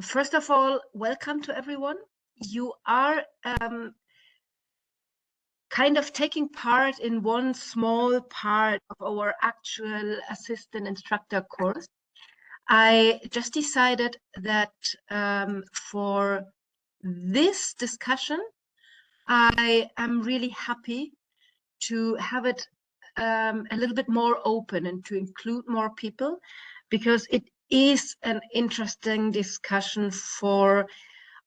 First of all, welcome to everyone. You are kind of taking part in one small part of our actual assistant instructor course. I just decided that for this discussion, I am really happy to have it a little bit more open and to include more people, because it is an interesting discussion for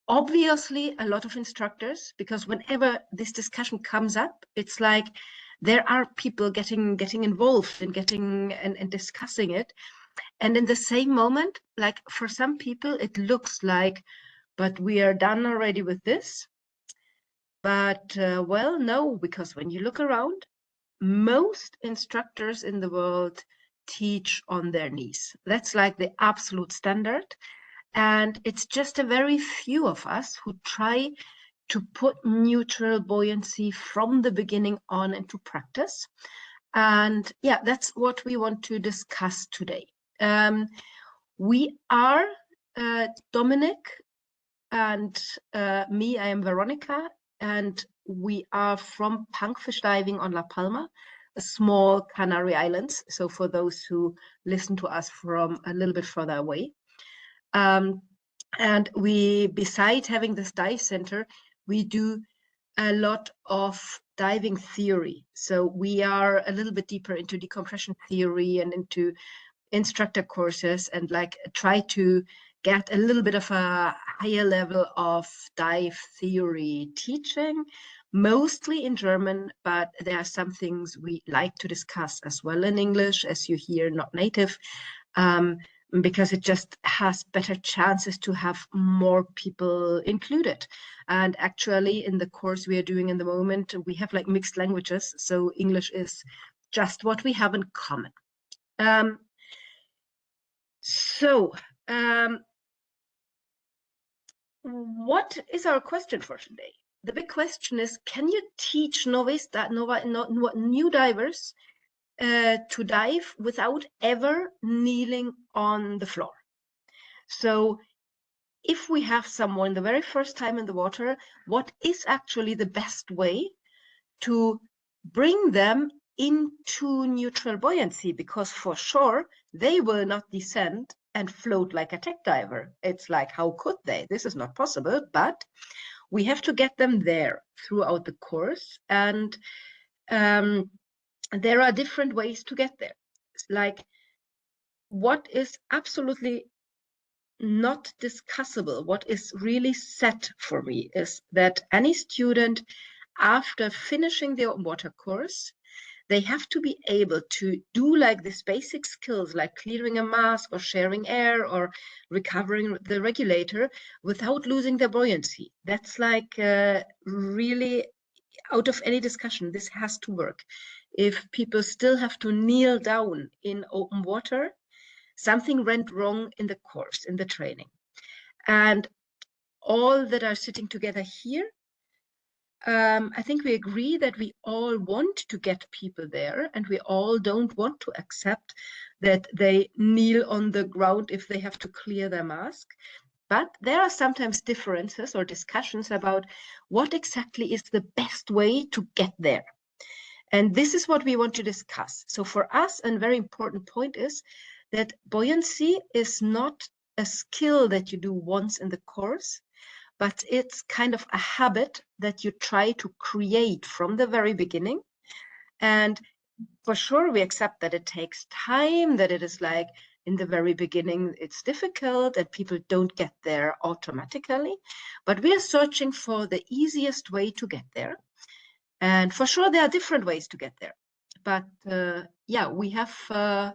obviously a lot of instructors, because whenever this discussion comes up, it's like there are people getting involved and getting and discussing it. And in the same moment, like for some people, it looks like, but we are done already with this. But well, no, because when you look around, most instructors in the world teach on their knees. That's like the absolute standard. And it's just a very few of us who try to put neutral buoyancy from the beginning on into practice. And yeah, that's what we want to discuss today. We are Dominic and me, I am Veronica, and we are from Punkfish Diving on La Palma, a small Canary Islands. So for those who listen to us from a little bit further away. And we, besides having this dive center, we do a lot of diving theory. So we are a little bit deeper into decompression theory and into instructor courses, and like try to get a little bit of a higher level of dive theory teaching, mostly in German, but there are some things we like to discuss as well in English, as you hear, not native, because it just has better chances to have more people included. And actually in the course we are doing in the moment, we have like mixed languages, so English is just what we have in common. What is our question for today? The big question is, can you teach new divers to dive without ever kneeling on the floor? So if we have someone the very first time in the water, what is actually the best way to bring them into neutral buoyancy? Because for sure, they will not descend and float like a tech diver. It's like, how could they? This is not possible, but we have to get them there throughout the course. And there are different ways to get there. Like, what is absolutely not discussable, what is really set for me, is that any student, after finishing their water course, they have to be able to do like this basic skills, like clearing a mask or sharing air or recovering the regulator without losing their buoyancy. That's like really out of any discussion. This has to work. If people still have to kneel down in open water, something went wrong in the course, in the training. And all that are sitting together here, I think we agree that we all want to get people there, and we all don't want to accept that they kneel on the ground if they have to clear their mask. But there are sometimes differences or discussions about what exactly is the best way to get there. And this is what we want to discuss. So for us, a very important point is that buoyancy is not a skill that you do once in the course, but it's kind of a habit that you try to create from the very beginning. And for sure, we accept that it takes time, that it is like in the very beginning, it's difficult, that people don't get there automatically, but we are searching for the easiest way to get there. And for sure, there are different ways to get there. But yeah, we have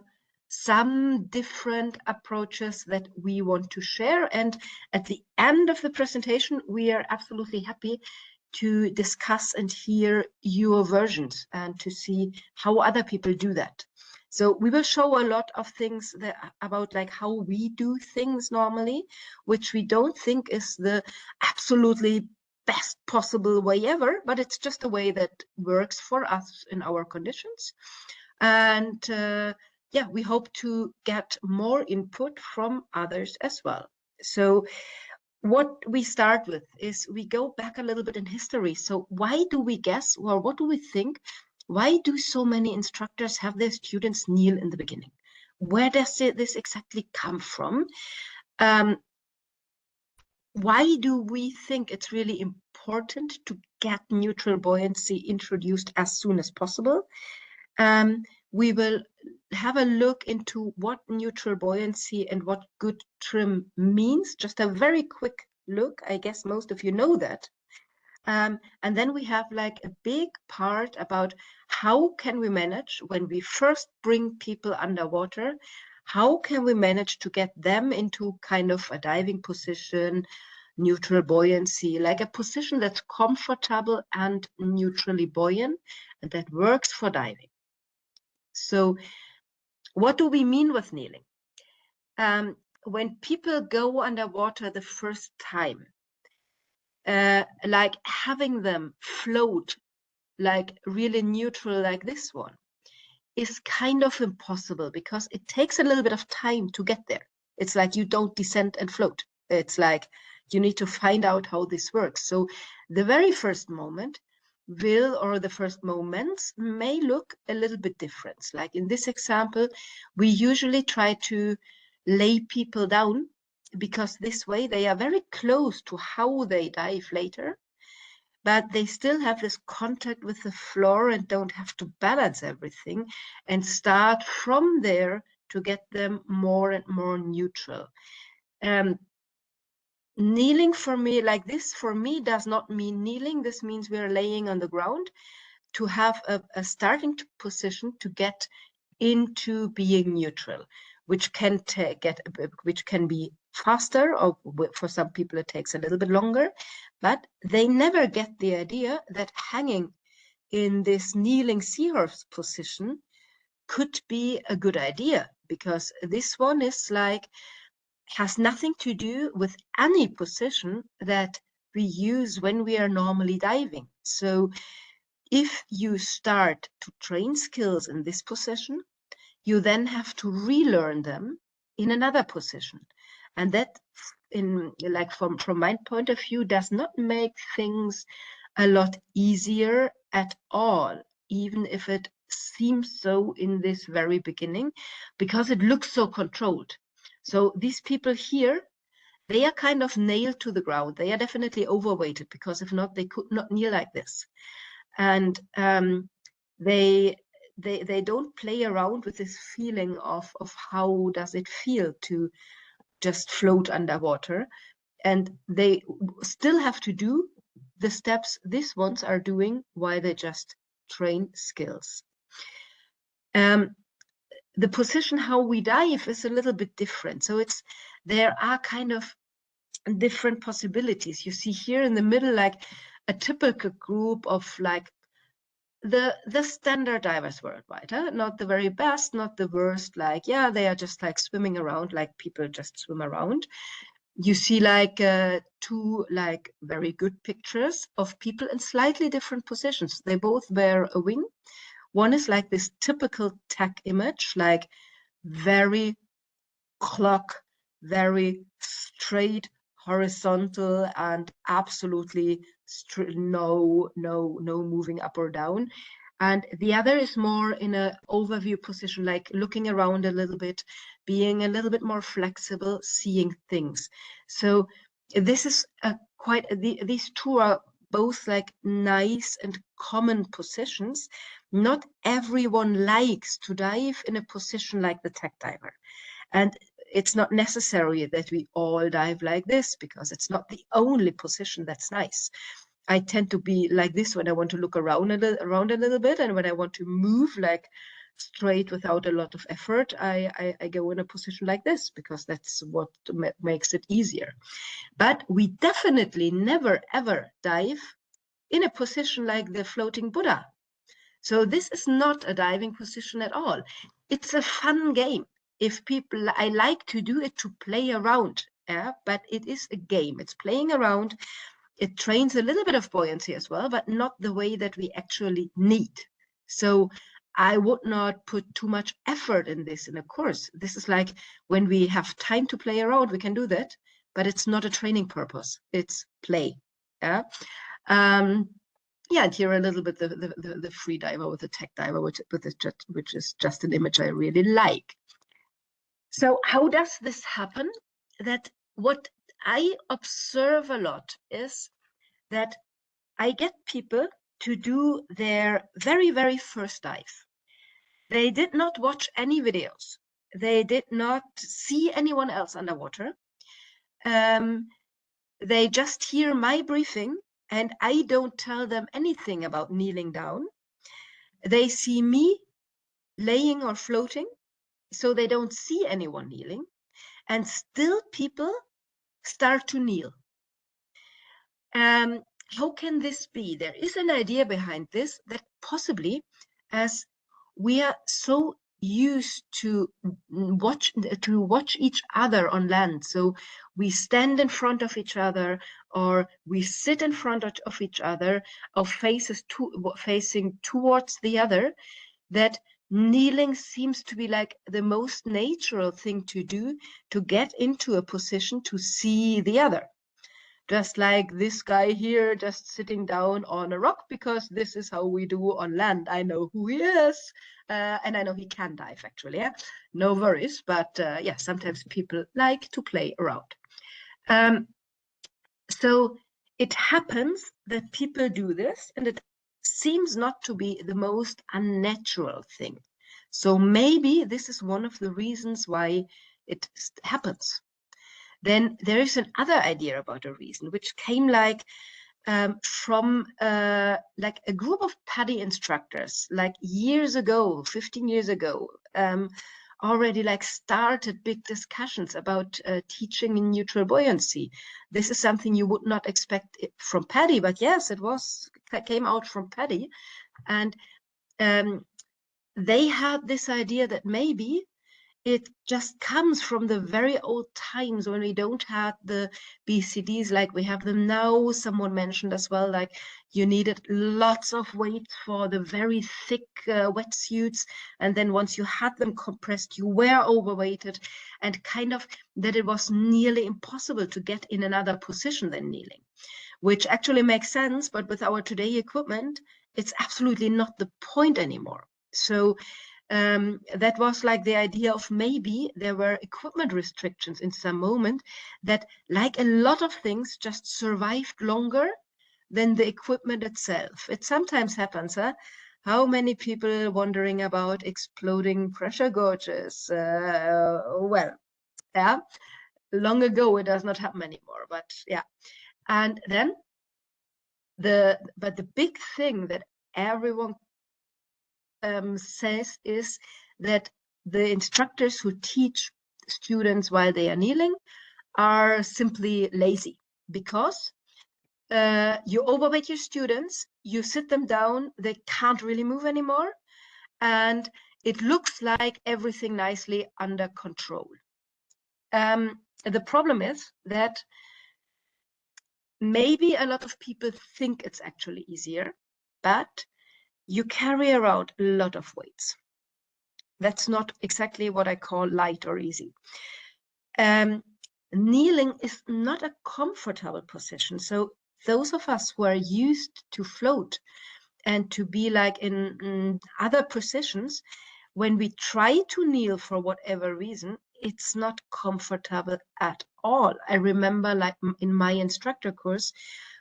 some different approaches that we want to share. And at the end of the presentation, we are absolutely happy to discuss and hear your versions and to see how other people do that. So we will show a lot of things about like how we do things normally, which we don't think is the absolutely best possible way ever, but it's just a way that works for us in our conditions. And yeah, we hope to get more input from others as well. So what we start with is we go back a little bit in history. So why do we guess, or what do we think? Why do so many instructors have their students kneel in the beginning? Where does this exactly come from? Why do we think it's really important to get neutral buoyancy introduced as soon as possible? We will have a look into what neutral buoyancy and what good trim means. Just a very quick look. I guess most of you know that. And then we have like a big part about how can we manage when we first bring people underwater, how can we manage to get them into kind of a diving position, neutral buoyancy, like a position that's comfortable and neutrally buoyant, and that works for diving. So what do we mean with kneeling? When people go underwater the first time, like having them float like really neutral like this one is kind of impossible because it takes a little bit of time to get there. It's like you don't descend and float. It's like you need to find out how this works. So the very first moment or the first moments may look a little bit different. Like in this example, we usually try to lay people down because this way they are very close to how they dive later, but they still have this contact with the floor and don't have to balance everything, and start from there to get them more and more neutral. Kneeling for me, like this, for me does not mean kneeling. This means we're laying on the ground to have a starting position to get into being neutral, which can be faster, or for some people it takes a little bit longer, but they never get the idea that hanging in this kneeling seahorse position could be a good idea, because this one is like has nothing to do with any position that we use when we are normally diving. So if you start to train skills in this position, you then have to relearn them in another position. And that, from my point of view, does not make things a lot easier at all, even if it seems so in this very beginning, because it looks so controlled. So these people here, they are kind of nailed to the ground. They are definitely overweighted, because if not, they could not kneel like this. And they don't play around with this feeling of how does it feel to just float underwater. And they still have to do the steps these ones are doing while they just train skills. The position how we dive is a little bit different. So there are kind of different possibilities. You see here in the middle, like a typical group of like the standard divers worldwide, huh? Not the very best, not the worst, like, yeah, they are just like swimming around like people just swim around. You see like two like very good pictures of people in slightly different positions. They both wear a wing. One is like this typical tech image, like very clock, very straight, horizontal, and absolutely no moving up or down. And the other is more in an overview position, like looking around a little bit, being a little bit more flexible, seeing things. So this is these two are both like nice and common positions. Not everyone likes to dive in a position like the tech diver. And it's not necessary that we all dive like this, because it's not the only position that's nice. I tend to be like this when I want to look around a little bit, and when I want to move like straight without a lot of effort, I go in a position like this, because that's what makes it easier. But we definitely never ever dive in a position like the floating Buddha. So this is not a diving position at all. It's a fun game. I like to do it to play around, yeah, but it is a game. It's playing around. It trains a little bit of buoyancy as well, but not the way that we actually need. So I would not put too much effort in this in a course. This is like when we have time to play around, we can do that. but it's not a training purpose. It's play. Yeah. Yeah, and here a little bit the free diver with the tech diver, which is just an image I really like. So how does this happen? That what I observe a lot is that I get people to do their very, very first dive. They did not watch any videos. They did not see anyone else underwater. They just hear my briefing, and I don't tell them anything about kneeling down. They see me laying or floating, so they don't see anyone kneeling, and still people start to kneel. How can this be? There is an idea behind this, that possibly as we are so used to watch each other on land, so we stand in front of each other, or we sit in front of each other, our faces facing towards the other, that kneeling seems to be like the most natural thing to do to get into a position to see the other. Just like this guy here, just sitting down on a rock, because this is how we do on land. I know who he is, and I know he can dive, actually. Yeah? No worries, but yeah, sometimes people like to play around. So it happens that people do this, and it seems not to be the most unnatural thing. So maybe this is one of the reasons why it happens. Then there is another idea about a reason, which came like from like a group of PADI instructors, like years ago, 15 years ago, already like started big discussions about teaching in neutral buoyancy. This is something you would not expect from PADI, but yes, it came out from PADI. And they had this idea that maybe it just comes from the very old times when we don't have the BCDs like we have them now. Someone mentioned as well, like you needed lots of weight for the very thick wetsuits. And then once you had them compressed, you were overweighted, and kind of that it was nearly impossible to get in another position than kneeling, which actually makes sense. But with our today equipment, it's absolutely not the point anymore. So that was like the idea of maybe there were equipment restrictions in some moment, that like a lot of things just survived longer than the equipment itself. It sometimes happens, huh? How many people wondering about exploding pressure gauges? Well, yeah, long ago it does not happen anymore, but yeah. And then the big thing that everyone says is that the instructors who teach students while they are kneeling are simply lazy, because you overweight your students, you sit them down, they can't really move anymore, and it looks like everything nicely under control. The problem is that maybe a lot of people think it's actually easier, but you carry around a lot of weights. That's not exactly what I call light or easy. Kneeling is not a comfortable position. So those of us who are used to float and to be like in other positions, when we try to kneel for whatever reason, it's not comfortable at all. I remember, like in my instructor course,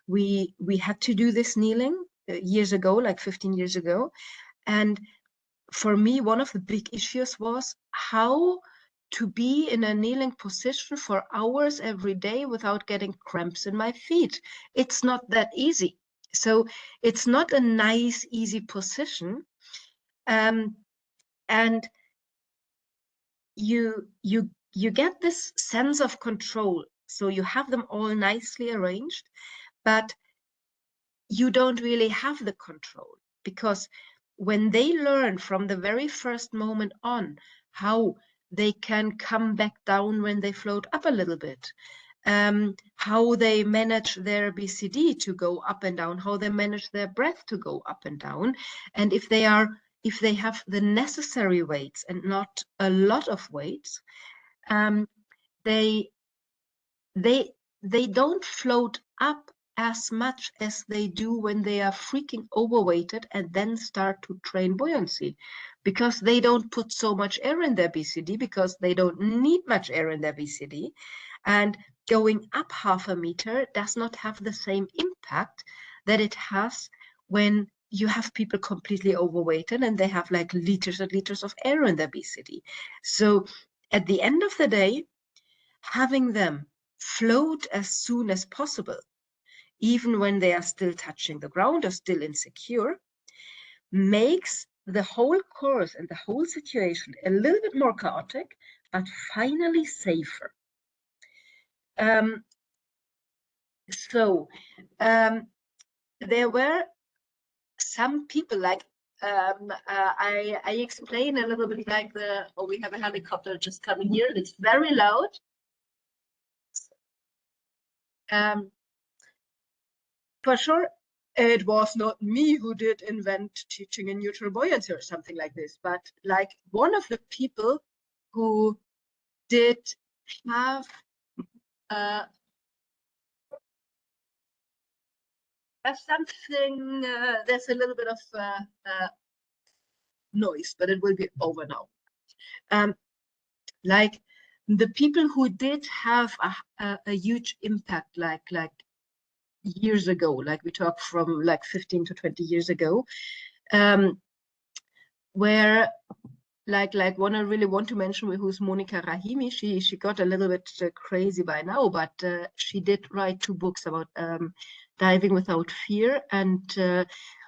we had to do this kneeling years ago, like 15 years ago. And for me, one of the big issues was how to be in a kneeling position for hours every day without getting cramps in my feet. It's not that easy. So it's not a nice, easy position. And you get this sense of control. So you have them all nicely arranged, but you don't really have the control, because when they learn from the very first moment on how they can come back down when they float up a little bit, how they manage their BCD to go up and down, how they manage their breath to go up and down, and if they have the necessary weights and not a lot of weights, they they don't float up as much as they do when they are freaking overweighted and then start to train buoyancy, because they don't put so much air in their BCD, because they don't need much air in their BCD. And going up 0.5 meter does not have the same impact that it has when you have people completely overweighted and they have like liters and liters of air in their BCD. So at the end of the day, having them float as soon as possible, even when they are still touching the ground or still insecure, makes the whole course and the whole situation a little bit more chaotic, but finally safer. There were some people like, I explain a little bit like we have a helicopter just coming here, and it's very loud. For sure, it was not me who did invent teaching in neutral buoyancy or something like this, but like one of the people who did have something, there's a little bit of noise, but it will be over now. Like the people who did have a huge impact, like years ago, like we talk from like 15 to 20 years ago, where like one I really want to mention, who's Monica Rahimi. She got a little bit crazy by now, but she did write 2 books about diving without fear, and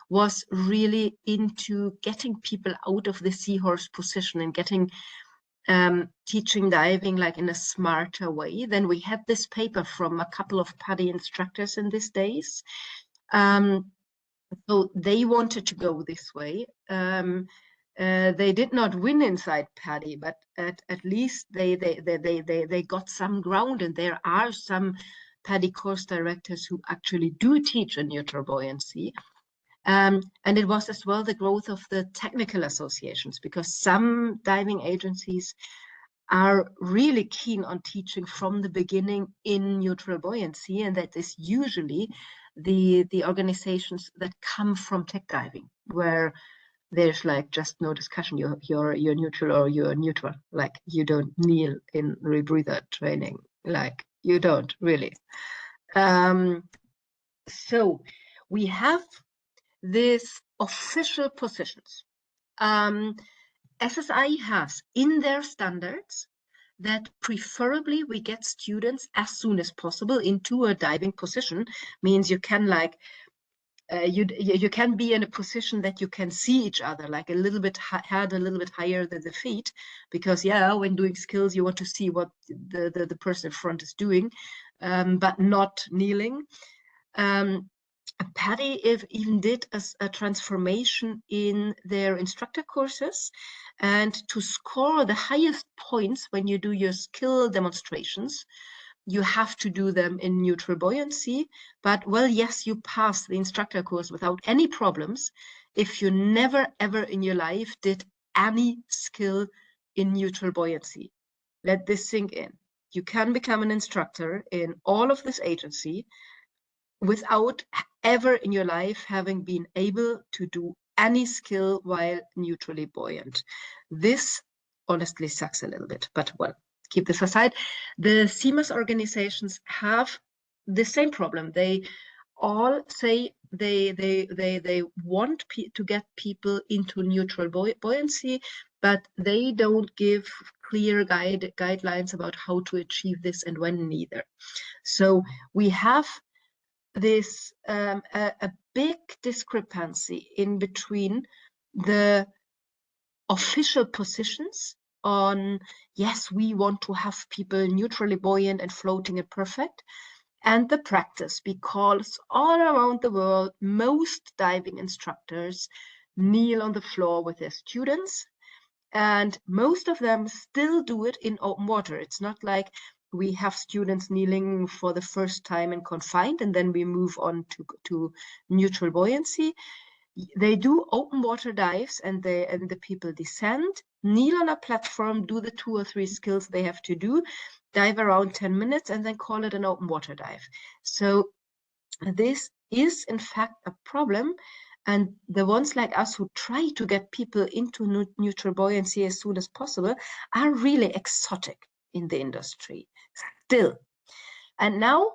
was really into getting people out of the seahorse position and getting teaching diving like in a smarter way. Then we had this paper from a couple of PADI instructors in these days. So they wanted to go this way. They did not win inside PADI, but at least they got some ground, and there are some PADI course directors who actually do teach in neutral buoyancy. And it was as well the growth of the technical associations, because some diving agencies are really keen on teaching from the beginning in neutral buoyancy, and that is usually the organizations that come from tech diving, where there's like just no discussion. You're neutral or you're neutral. Like you don't kneel in rebreather training. Like you don't really. So we have these official positions. SSI has in their standards that preferably we get students as soon as possible into a diving position. Means you can like you can be in a position that you can see each other, like a little bit head a little bit higher than the feet, because when doing skills you want to see what the person in front is doing, but not kneeling. PADI even did a transformation in their instructor courses, and to score the highest points when you do your skill demonstrations, you have to do them in neutral buoyancy. But well, yes, you pass the instructor course without any problems if you never ever in your life did any skill in neutral buoyancy. Let this sink in. You can become an instructor in all of this agency without ever in your life having been able to do any skill while neutrally buoyant. This honestly sucks a little bit, but well, keep this aside. The CMAS organizations have the same problem. They all say they want to get people into neutral buoyancy, but they don't give clear guidelines about how to achieve this and when neither. So we have this a big discrepancy in between the official positions on, yes, we want to have people neutrally buoyant and floating and perfect, and the practice, because all around the world, most diving instructors kneel on the floor with their students, and most of them still do it in open water. It's not like we have students kneeling for the first time in confined and then we move on to neutral buoyancy. They do open water dives, and the people descend, kneel on a platform, do the 2 or 3 skills they have to do, dive around 10 minutes, and then call it an open water dive. So this is in fact a problem. And the ones like us who try to get people into neutral buoyancy as soon as possible are really exotic in the industry still. And now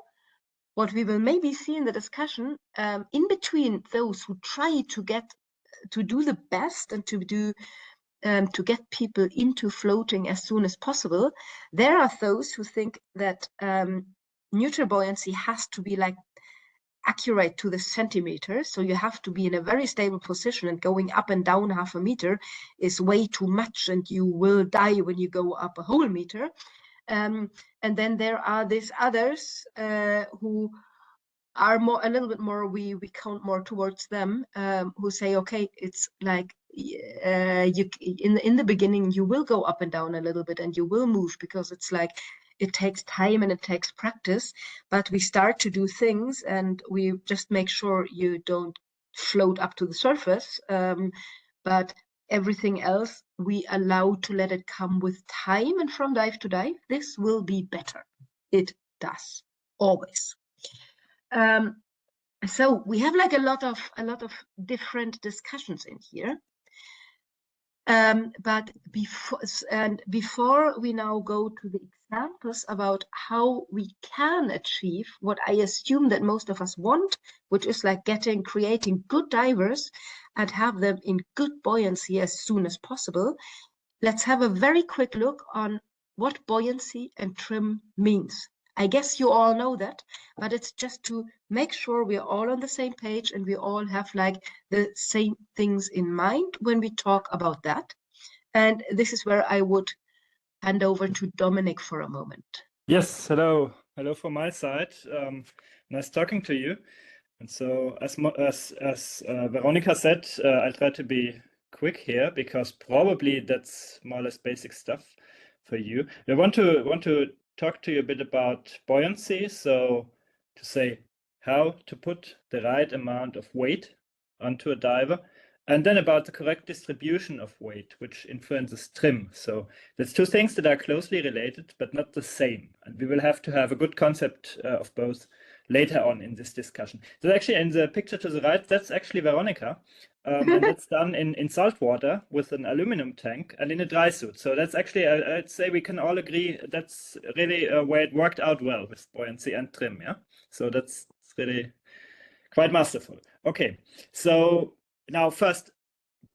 what we will maybe see in the discussion, in between those who try to do the best and to get people into floating as soon as possible, there are those who think that neutral buoyancy has to be like accurate to the centimeter. So you have to be in a very stable position, and going up and down 0.5 meter is way too much, and you will die when you go up a whole meter. And then there are these others who are a little bit more, we count more towards them, who say, okay, it's like in the beginning you will go up and down a little bit and you will move, because it's like it takes time and it takes practice, but we start to do things and we just make sure you don't float up to the surface, but everything else we allow to let it come with time, and from dive to dive this will be better. It does always. So we have like a lot of different discussions in here. But before we now go to the examples about how we can achieve what I assume that most of us want, which is like creating good divers and have them in good buoyancy as soon as possible, let's have a very quick look on what buoyancy and trim means. I guess you all know that, but it's just to make sure we're all on the same page and we all have like the same things in mind when we talk about that. And this is where I would hand over to Dominic for a moment. Yes, hello from my side. Nice talking to you. And so, as Veronica said, I'll try to be quick here because probably that's more or less basic stuff for you. I want to talk to you a bit about buoyancy. So, to say how to put the right amount of weight onto a diver, and then about the correct distribution of weight, which influences trim. So that's two things that are closely related, but not the same. And we will have to have a good concept of both later on in this discussion. So actually in the picture to the right, that's actually Veronica. And that's done in salt water with an aluminum tank and in a dry suit. So that's actually, I'd say we can all agree, that's really where it worked out well with buoyancy and trim. Yeah. So that's really quite masterful. Okay. So now first,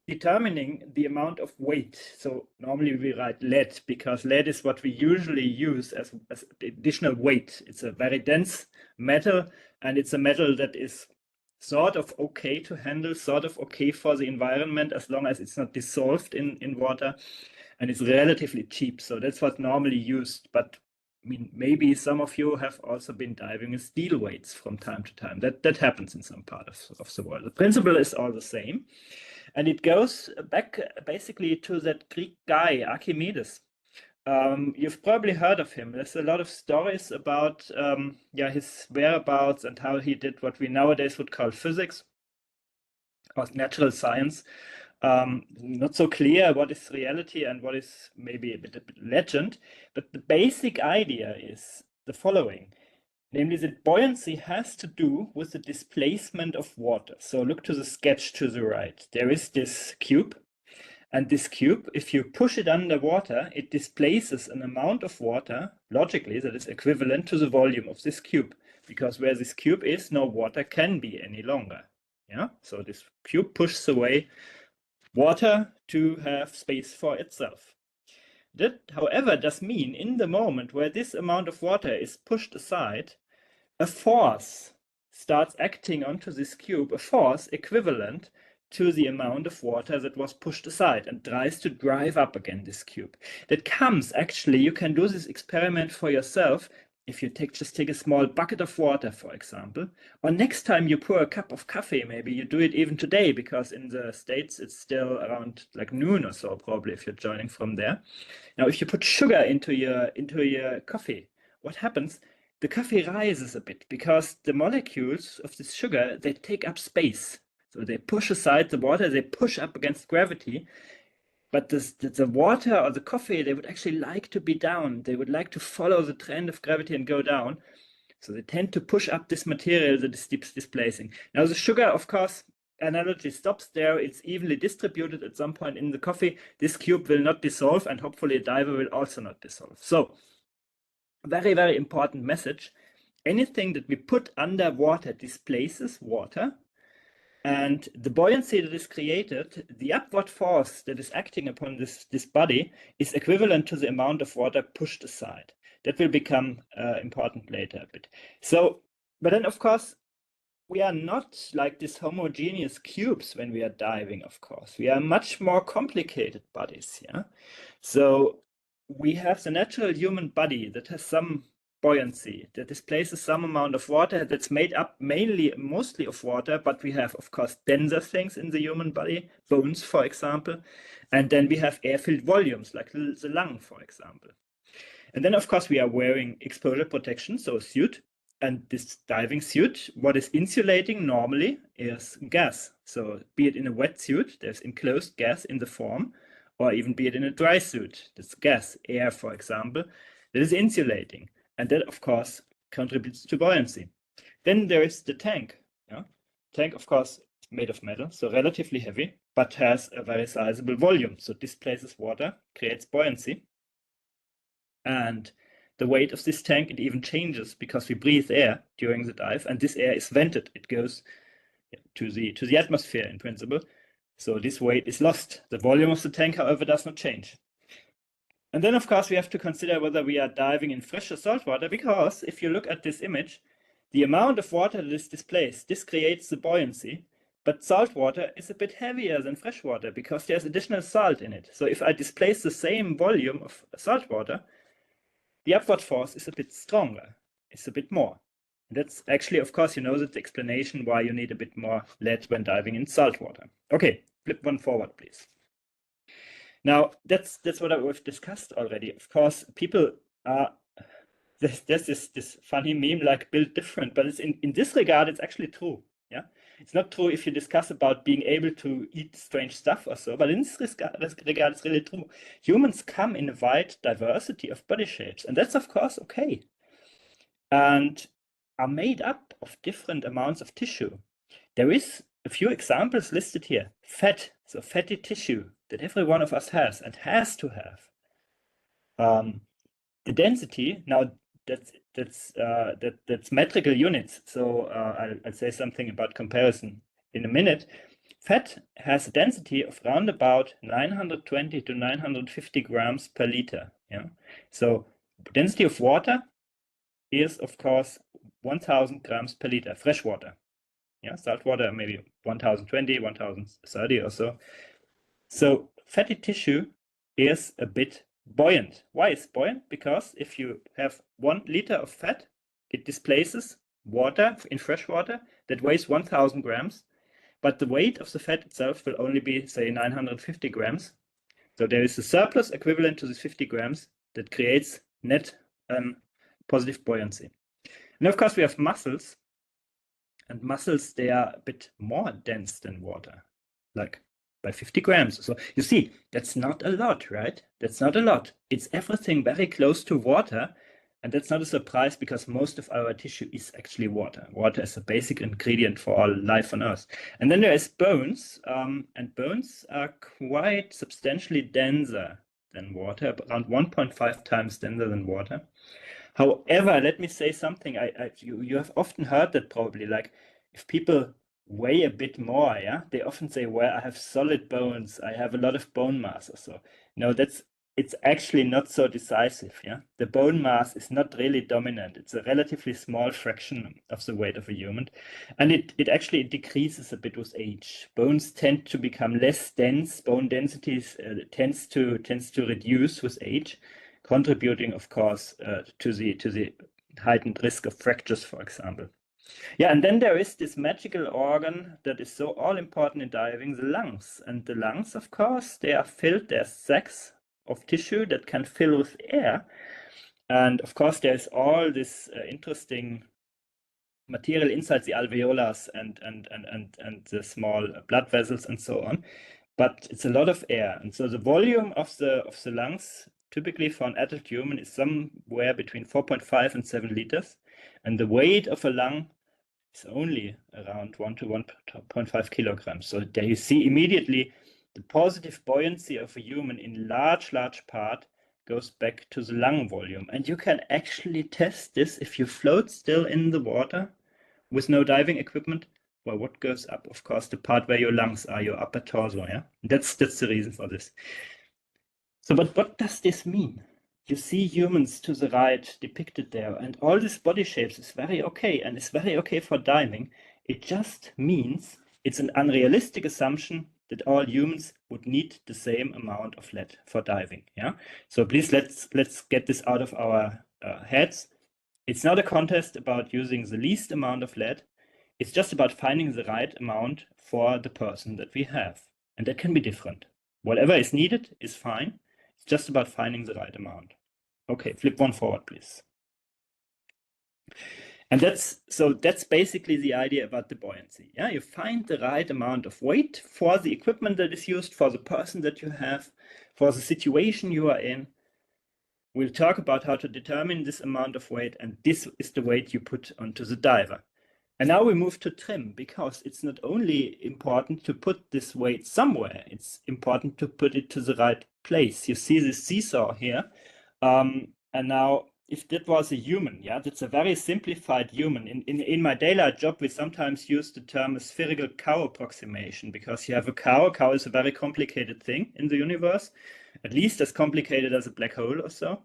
determining the amount of weight. So normally we write lead because lead is what we usually use as additional weight. It's a very dense metal, and it's a metal that is sort of okay to handle, sort of okay for the environment as long as it's not dissolved in water, and it's relatively cheap. So that's what's normally used. But I mean, maybe some of you have also been diving with steel weights from time to time. That happens in some part of the world. The principle is all the same. And it goes back basically to that Greek guy, Archimedes. You've probably heard of him. There's a lot of stories about his whereabouts and how he did what we nowadays would call physics or natural science. Not so clear what is reality and what is maybe a bit legend, but the basic idea is the following. Namely, that buoyancy has to do with the displacement of water. So look to the sketch to the right. There is this cube, and this cube, if you push it underwater, it displaces an amount of water, logically, that is equivalent to the volume of this cube, because where this cube is, no water can be any longer. Yeah. So this cube pushes away water to have space for itself. That, however, does mean in the moment where this amount of water is pushed aside, a force starts acting onto this cube, a force equivalent to the amount of water that was pushed aside, and tries to drive up again this cube. That comes, actually, you can do this experiment for yourself if you just take a small bucket of water, for example, or next time you pour a cup of coffee, maybe you do it even today, because in the States it's still around like noon or so, probably, if you're joining from there. Now, if you put sugar into your coffee, what happens? The coffee rises a bit because the molecules of this sugar, they take up space. So they push aside the water, they push up against gravity. but the water or the coffee, they would actually like to be down. They would like to follow the trend of gravity and go down. So they tend to push up this material that is displacing. Now the sugar, of course, analogy stops there. It's evenly distributed at some point in the coffee. This cube will not dissolve, and hopefully a diver will also not dissolve. So very, very important message. Anything that we put under water displaces water. And the buoyancy that is created, the upward force that is acting upon this body is equivalent to the amount of water pushed aside. That will become important later a bit. So, but then of course, we are not like these homogeneous cubes when we are diving, of course. We are much more complicated bodies, yeah? So we have the natural human body that has some buoyancy, that displaces some amount of water, that's made up mostly of water, but we have, of course, denser things in the human body, bones, for example, and then we have air-filled volumes, like the lung, for example. And then, of course, we are wearing exposure protection, so a suit, and this diving suit, what is insulating normally is gas. So be it in a wet suit, there's enclosed gas in the form, or even be it in a dry suit, that's gas, air, for example, that is insulating. And that, of course, contributes to buoyancy. Then there is the tank. Yeah? Tank, of course, made of metal, so relatively heavy, but has a very sizable volume. So displaces water, creates buoyancy. And the weight of this tank, it even changes because we breathe air during the dive, and this air is vented. It goes to the atmosphere in principle. So this weight is lost. The volume of the tank, however, does not change. And then, of course, we have to consider whether we are diving in fresh or salt water, because if you look at this image, the amount of water that is displaced, this creates the buoyancy, but salt water is a bit heavier than fresh water because there's additional salt in it. So if I displace the same volume of salt water, the upward force is a bit stronger, it's a bit more. And that's actually, of course, you know, that's the explanation why you need a bit more lead when diving in salt water. Okay, flip one forward, please. Now, that's what we've discussed already. Of course, people are, there's this funny meme like build different, but it's in this regard, it's actually true. Yeah, it's not true if you discuss about being able to eat strange stuff or so, but in this regard, it's really true. Humans come in a wide diversity of body shapes, and that's of course okay, and are made up of different amounts of tissue. There is a few examples listed here. Fat, so fatty tissue that every one of us has and has to have. The density, now that's metrical units. So I'll say something about comparison in a minute. Fat has a density of around about 920 to 950 grams per liter. Yeah. So density of water is, of course, 1000 grams per liter, fresh water. Yeah, salt water, maybe 1020, 1030 or so. So fatty tissue is a bit buoyant. Why is buoyant? Because if you have 1 liter of fat, it displaces water in fresh water that weighs 1000 grams, but the weight of the fat itself will only be, say, 950 grams. So there is a surplus equivalent to this 50 grams that creates net positive buoyancy. And of course, we have muscles, and muscles, they are a bit more dense than water, like by 50 grams. So you see, that's not a lot, right? That's not a lot. It's everything very close to water. And that's not a surprise because most of our tissue is actually water. Water is a basic ingredient for all life on Earth. And then there is bones, and bones are quite substantially denser than water, around 1.5 times denser than water. However, let me say something. You have often heard that probably, like if people weigh a bit more, yeah, they often say, well, I have solid bones, I have a lot of bone mass or so. No, it's actually not so decisive, yeah. The bone mass is not really dominant. It's a relatively small fraction of the weight of a human. And it actually decreases a bit with age. Bones tend to become less dense. Bone densities tends to reduce with age, contributing, of course, to the heightened risk of fractures, for example. Yeah, and then there is this magical organ that is so all important in diving, the lungs. And the lungs, of course, they are filled, they're sacs of tissue that can fill with air. And of course, there's all this interesting material inside the alveolus and the small blood vessels and so on. but it's a lot of air. And so the volume of the lungs, typically for an adult human, is somewhere between 4.5 and 7 liters. And the weight of a lung is only around 1 to 1.5 kilograms. So there you see immediately the positive buoyancy of a human in large part goes back to the lung volume. And you can actually test this if you float still in the water with no diving equipment. Well, what goes up? Of course, the part where your lungs are, your upper torso, yeah? That's the reason for this. So, but what does this mean? You see humans to the right depicted there, and all these body shapes is very okay, and it's very okay for diving. It just means it's an unrealistic assumption that all humans would need the same amount of lead for diving, yeah? So please, let's get this out of our heads. It's not a contest about using the least amount of lead. It's just about finding the right amount for the person that we have. And that can be different. Whatever is needed is fine. It's just about finding the right amount. Okay, flip one forward, please. And that's basically the idea about the buoyancy. Yeah, you find the right amount of weight for the equipment that is used, for the person that you have, for the situation you are in. We'll talk about how to determine this amount of weight, and this is the weight you put onto the diver. And now we move to trim, because it's not only important to put this weight somewhere, it's important to put it to the right place. You see this seesaw here. And now, if that was a human, yeah, that's a very simplified human. In my daily job, we sometimes use the term a spherical cow approximation, because you have a cow. A cow is a very complicated thing in the universe, at least as complicated as a black hole or so.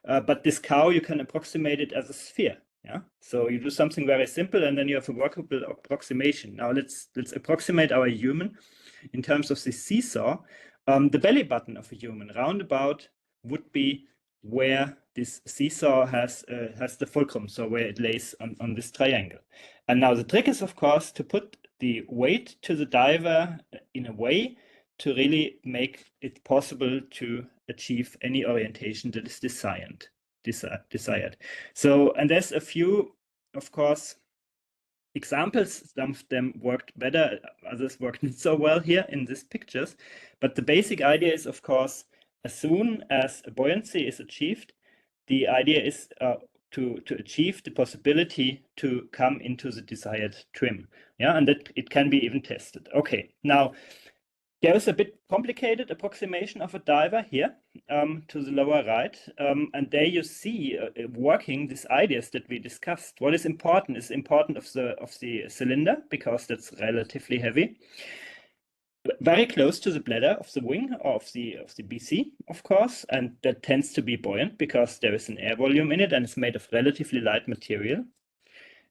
But this cow, you can approximate it as a sphere. Yeah, so you do something very simple, and then you have a workable approximation. Now let's approximate our human in terms of the seesaw. The belly button of a human roundabout would be where this seesaw has the fulcrum, so where it lays on this triangle. And now the trick is, of course, to put the weight to the diver in a way to really make it possible to achieve any orientation that is desired. So, and there's a few, of course, examples. Some of them worked better, others worked not so well here in these pictures. But the basic idea is, of course, as soon as a buoyancy is achieved, the idea is to achieve the possibility to come into the desired trim. Yeah, and that it can be even tested. Okay, now there is a bit complicated approximation of a diver here to the lower right. And there you see working these ideas that we discussed. What is important of the cylinder, because that's relatively heavy. Very close to the bladder of the wing or of the BC, of course, and that tends to be buoyant because there is an air volume in it and it's made of relatively light material.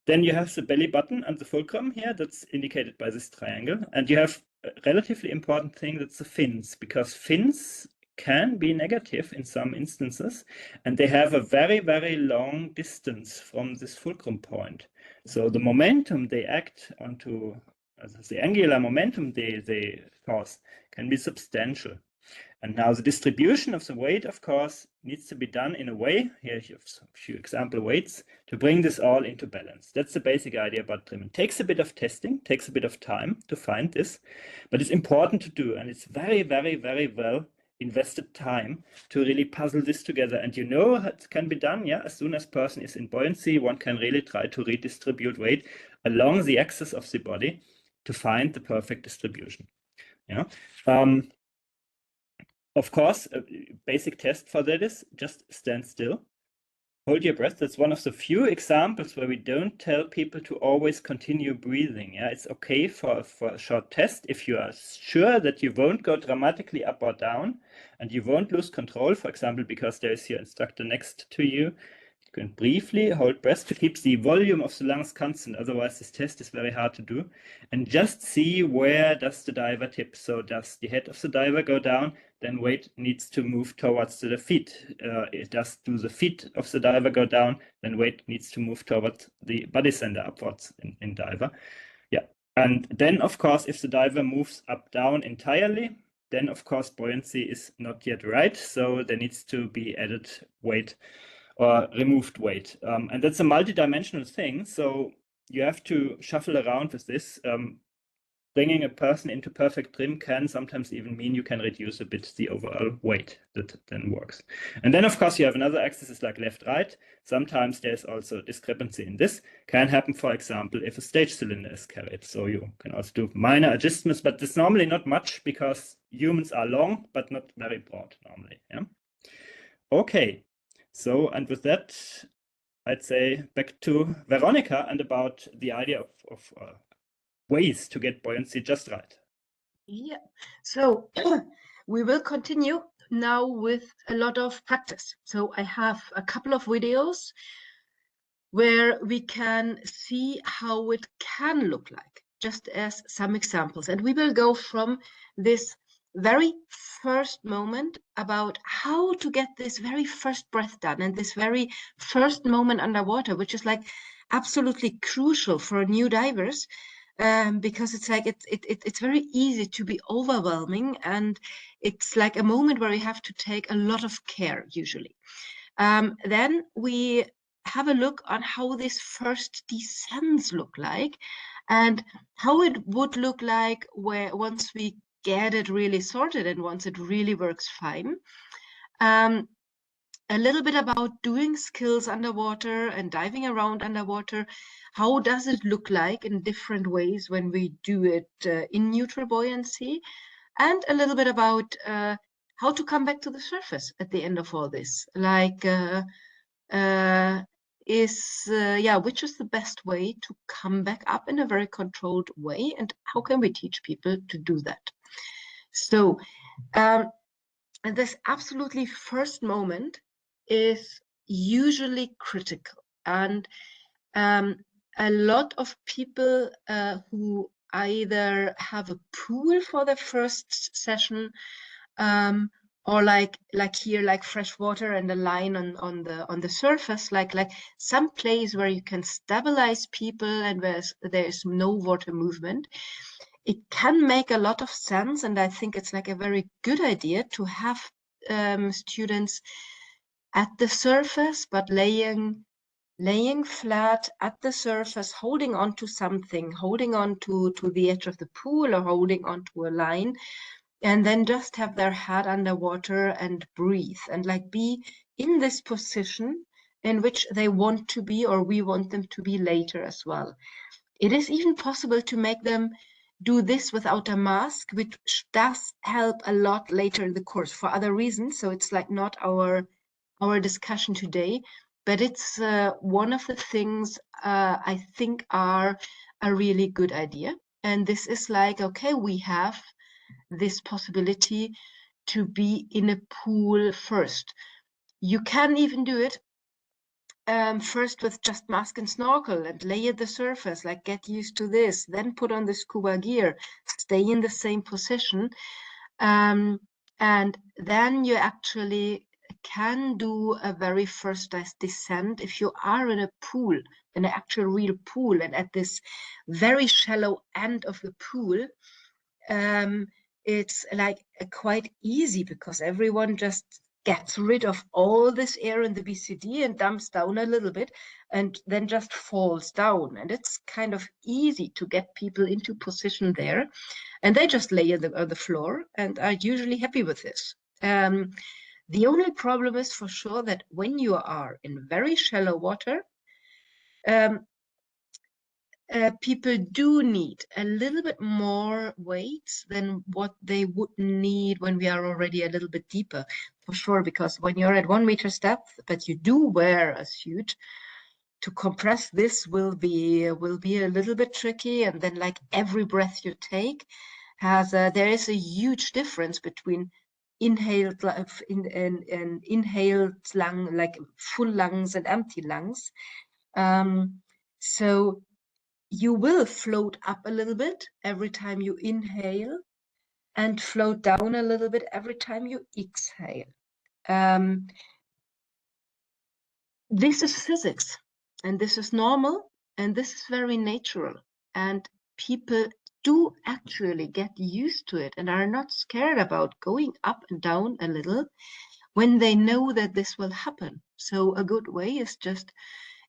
Then you have the belly button and the fulcrum here, that's indicated by this triangle. And you have a relatively important thing, that's the fins, because fins can be negative in some instances, and they have a very, very long distance from this fulcrum point. So the momentum they act onto, the angular momentum they cause can be substantial. And now the distribution of the weight, of course, needs to be done in a way, here you have a few example weights, to bring this all into balance. That's the basic idea about trim. It takes a bit of testing, takes a bit of time to find this, but it's important to do. And it's very, very, very well invested time to really puzzle this together. And you know it can be done, yeah, as soon as person is in buoyancy, one can really try to redistribute weight along the axis of the body to find the perfect distribution. Yeah. Of course, a basic test for that is just stand still, hold your breath. That's one of the few examples where we don't tell people to always continue breathing. Yeah, it's okay for a short test if you are sure that you won't go dramatically up or down and you won't lose control, for example, because there is your instructor next to you. You can briefly hold breath to keep the volume of the lungs constant. Otherwise, this test is very hard to do. And just see where does the diver tip. So does the head of the diver go down? Then weight needs to move towards the feet. Do the feet of the diver go down? Then weight needs to move towards the body center upwards in diver. Yeah. And then, of course, if the diver moves up down entirely, then, of course, buoyancy is not yet right. So there needs to be added weight or removed weight. And that's a multi-dimensional thing. So you have to shuffle around with this. bringing a person into perfect trim can sometimes even mean you can reduce a bit the overall weight that then works. And then, of course, you have another axis like left-right. Sometimes there's also discrepancy in this. Can happen, for example, if a stage cylinder is carried. So you can also do minor adjustments, but it's normally not much because humans are long, but not very broad normally. Yeah. Okay. So, and with that, I'd say back to Veronica and about the idea of ways to get buoyancy just right. Yeah, so we will continue now with a lot of practice. So I have a couple of videos where we can see how it can look like, just as some examples. And we will go from this very first moment about how to get this very first breath done and this very first moment underwater, which is like absolutely crucial for new divers. Because it's like it's very easy to be overwhelming, and it's like a moment where you have to take a lot of care usually. Then we have a look on how this first descents look like, and how it would look like where once we get it really sorted and once it really works fine. A little bit about doing skills underwater and diving around underwater. How does it look like in different ways when we do it in neutral buoyancy? And a little bit about how to come back to the surface at the end of all this. Like, which is the best way to come back up in a very controlled way? And how can we teach people to do that? So, and this absolutely first moment is usually critical, and a lot of people who either have a pool for the first session, or like here, like fresh water and a line on the surface, like some place where you can stabilize people and where there is no water movement. It can make a lot of sense, and I think it's like a very good idea to have students at the surface, but laying flat at the surface, holding on to something, holding on to the edge of the pool or holding on to a line, and then just have their head underwater and breathe and like be in this position in which they want to be, or we want them to be later as well. It is even possible to make them do this without a mask, which does help a lot later in the course for other reasons. So it's like not our discussion today, but it's one of the things I think are a really good idea. And this is like, okay, we have this possibility to be in a pool first. You can even do it first with just mask and snorkel and lay at the surface, like get used to this, then put on the scuba gear, stay in the same position. And then you actually can do a very first descent if you are in a pool, in an actual real pool, and at this very shallow end of the pool. It's like quite easy because everyone just gets rid of all this air in the BCD and dumps down a little bit and then just falls down. And it's kind of easy to get people into position there. And they just lay on the floor and are usually happy with this. The only problem is for sure that when you are in very shallow water, people do need a little bit more weight than what they would need when we are already a little bit deeper, for sure, because when you're at 1 meter depth, but you do wear a suit, to compress this will be a little bit tricky. And then like every breath you take has there is a huge difference between inhaled inhaled lung, like full lungs, and empty lungs. So you will float up a little bit every time you inhale and float down a little bit every time you exhale. This is physics, and this is normal, and this is very natural. And people do actually get used to it and are not scared about going up and down a little when they know that this will happen. So a good way is just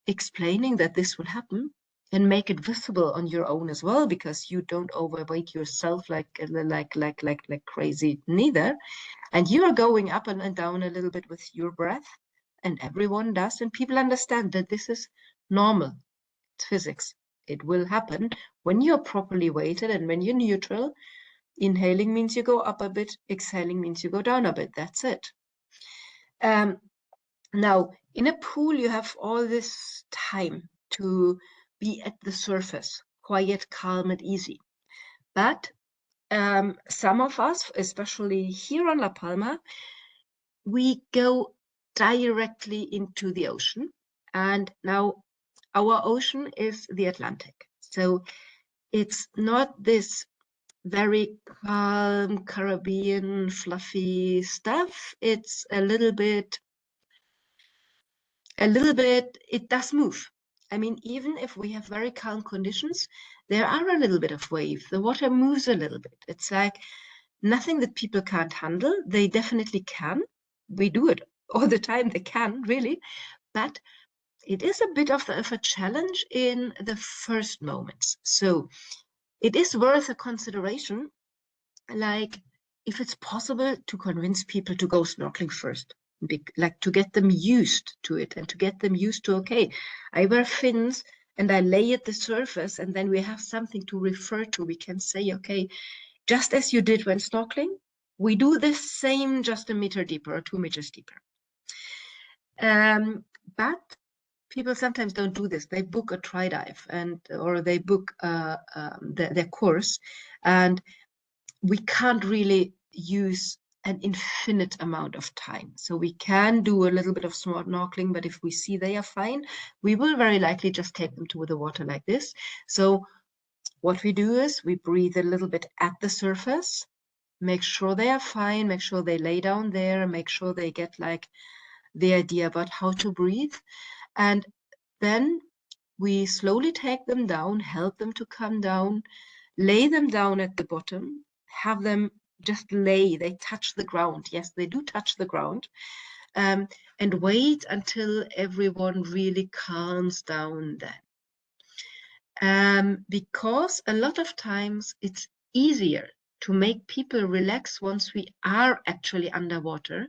explaining that this will happen. and make it visible on your own as well, because you don't overweight yourself like crazy neither. And you are going up and down a little bit with your breath, and everyone does, and people understand that this is normal. It's physics. It will happen when you're properly weighted, and when you're neutral. Inhaling means you go up a bit, exhaling means you go down a bit. That's it. Now, in a pool, you have all this time to be at the surface, quiet, calm, and easy. But some of us, especially here on La Palma, we go directly into the ocean. And now our ocean is the Atlantic. So it's not this very calm Caribbean fluffy stuff. It's a little bit, it does move. I mean, even if we have very calm conditions, there are a little bit of wave. The water moves a little bit. It's like nothing that people can't handle. They definitely can. We do it all the time. They can, really. But it is a bit of a challenge in the first moments. So it is worth a consideration, like if it's possible to convince people to go snorkeling first, like to get them used to it, and to get them used to, okay, I wear fins and I lay at the surface, and then we have something to refer to. We can say, okay, just as you did when snorkeling, we do the same, just a meter deeper or 2 meters deeper. But people sometimes don't do this. They book a try dive, or they book their course, and we can't really use an infinite amount of time. So we can do a little bit of snorkeling, but if we see they are fine, we will very likely just take them to the water like this. So what we do is we breathe a little bit at the surface, make sure they are fine, make sure they lay down there, make sure they get like the idea about how to breathe. And then we slowly take them down, help them to come down, lay them down at the bottom, have them just lay, they touch the ground. Yes, they do touch the ground. And wait until everyone really calms down then. Because a lot of times it's easier to make people relax once we are actually underwater,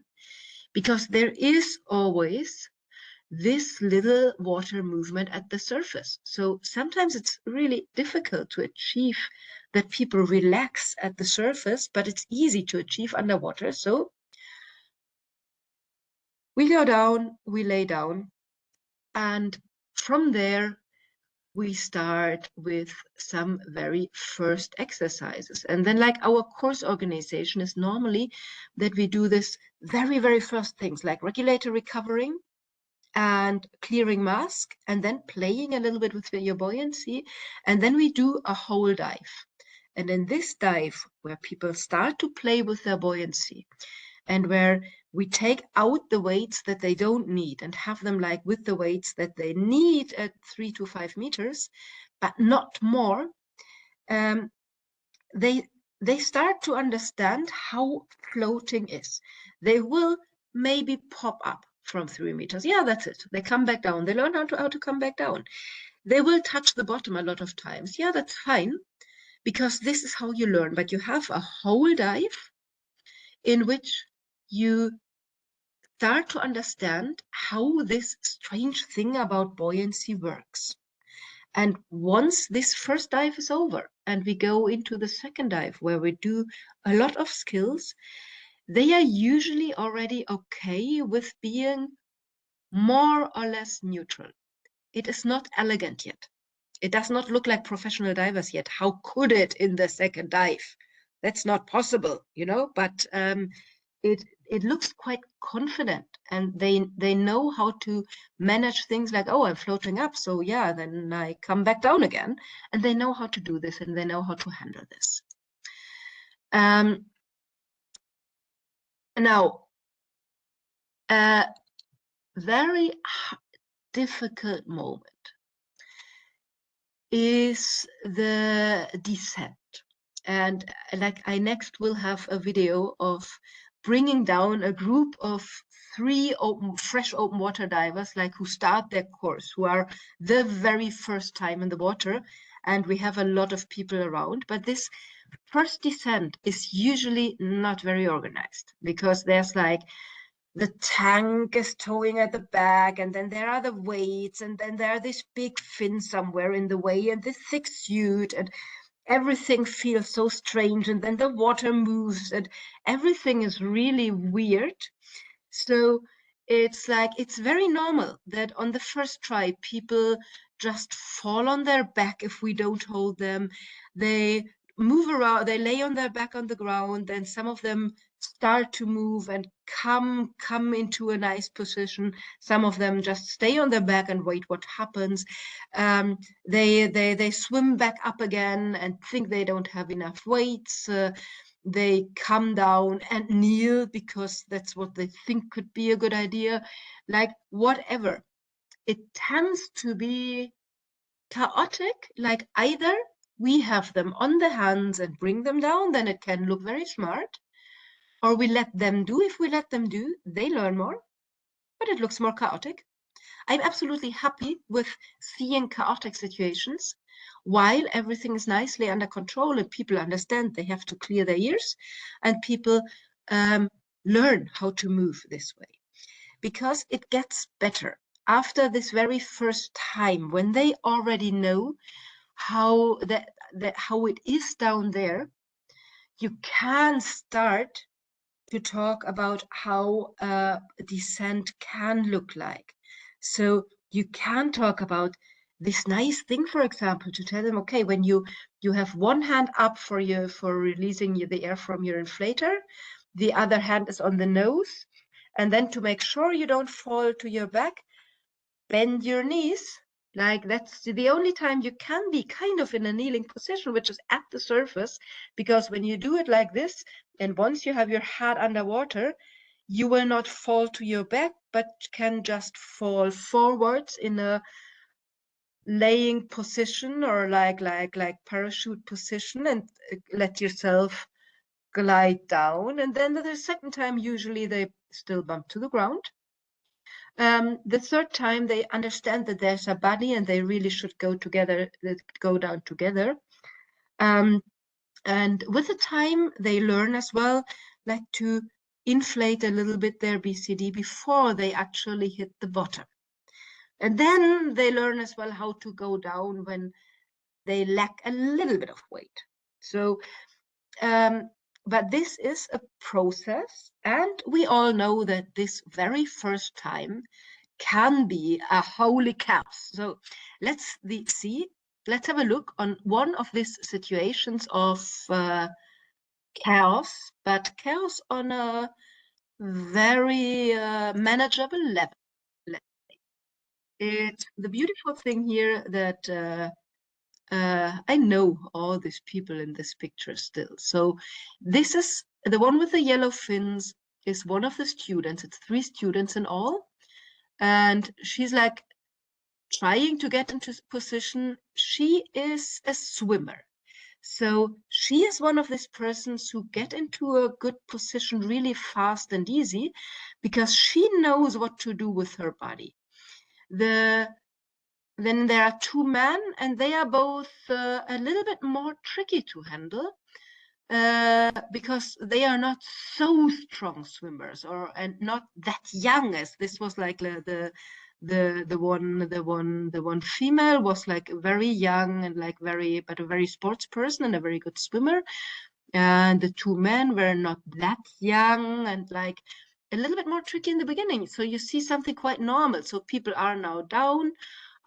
because there is always this little water movement at the surface. So sometimes it's really difficult to achieve that people relax at the surface, but it's easy to achieve underwater. So we go down, we lay down, and from there we start with some very first exercises. And then, like, our course organization is normally that we do this very, very first things, like regulatory covering and clearing mask, and then playing a little bit with your buoyancy. And then we do a whole dive. And in this dive, where people start to play with their buoyancy, and where we take out the weights that they don't need and have them like with the weights that they need at 3 to 5 meters, but not more, they start to understand how floating is. They will maybe pop up from 3 meters. Yeah, that's it. They come back down. They learn how to come back down. They will touch the bottom a lot of times. Yeah, that's fine, because this is how you learn. But you have a whole dive in which you start to understand how this strange thing about buoyancy works. And once this first dive is over and we go into the second dive, where we do a lot of skills, they are usually already okay with being more or less neutral. It is not elegant yet. It does not look like professional divers yet. How could it in the second dive? That's not possible, you know, but it looks quite confident, and they know how to manage things like, oh, I'm floating up, so yeah, then I come back down again. And they know how to do this, and they know how to handle this. Now, a very difficult moment is the descent. And like, I next will have a video of bringing down a group of 3 fresh open water divers, like who start their course, who are the very first time in the water, and we have a lot of people around. But this first descent is usually not very organized, because there's like the tank is towing at the back, and then there are the weights, and then there are this big fin somewhere in the way, and this thick suit, and everything feels so strange, and then the water moves, and everything is really weird. So it's like, it's very normal that on the first try, people just fall on their back if we don't hold them. They move around, they lay on their back on the ground, then some of them start to move and come into a nice position. Some of them just stay on their back and wait what happens. They swim back up again and think they don't have enough weights. They come down and kneel because that's what they think could be a good idea. Like, whatever. It tends to be chaotic. Like, either we have them on the hands and bring them down, then it can look very smart, or we let them do. If we let them do, they learn more, but it looks more chaotic. I'm absolutely happy with seeing chaotic situations while everything is nicely under control and people understand they have to clear their ears, and people learn how to move this way, because it gets better after this very first time, when they already know how how it is down there. You can start to talk about how descent can look like. So you can talk about this nice thing, for example, to tell them, okay, when you have one hand up for releasing the air from your inflator, the other hand is on the nose, and then to make sure you don't fall to your back, bend your knees. Like, that's the only time you can be kind of in a kneeling position, which is at the surface, because when you do it like this, and once you have your head underwater, you will not fall to your back, but can just fall forwards in a laying position, or like parachute position, and let yourself glide down. And then the second time, usually they still bump to the ground. The third time, they understand that there's a body and they really should go together, go down together. And with the time, they learn as well, like, to inflate a little bit their BCD before they actually hit the bottom. And then they learn as well how to go down when they lack a little bit of weight. So, but this is a process, and we all know that this very first time can be a holy chaos. So let's have a look on one of these situations of chaos, but chaos on a very manageable level. It's the beautiful thing here that I know all these people in this picture still. So this is the one with the yellow fins, is one of the students. It's 3 students in all. And she's like trying to get into position. She is a swimmer. So she is one of these persons who get into a good position really fast and easy, because she knows what to do with her body. Then there are 2 men, and they are both a little bit more tricky to handle, because they are not so strong swimmers, and not that young, as this was like the one female was like very young and like but a very sports person and a very good swimmer. And the 2 men were not that young and like a little bit more tricky in the beginning. So you see something quite normal. So people are now down,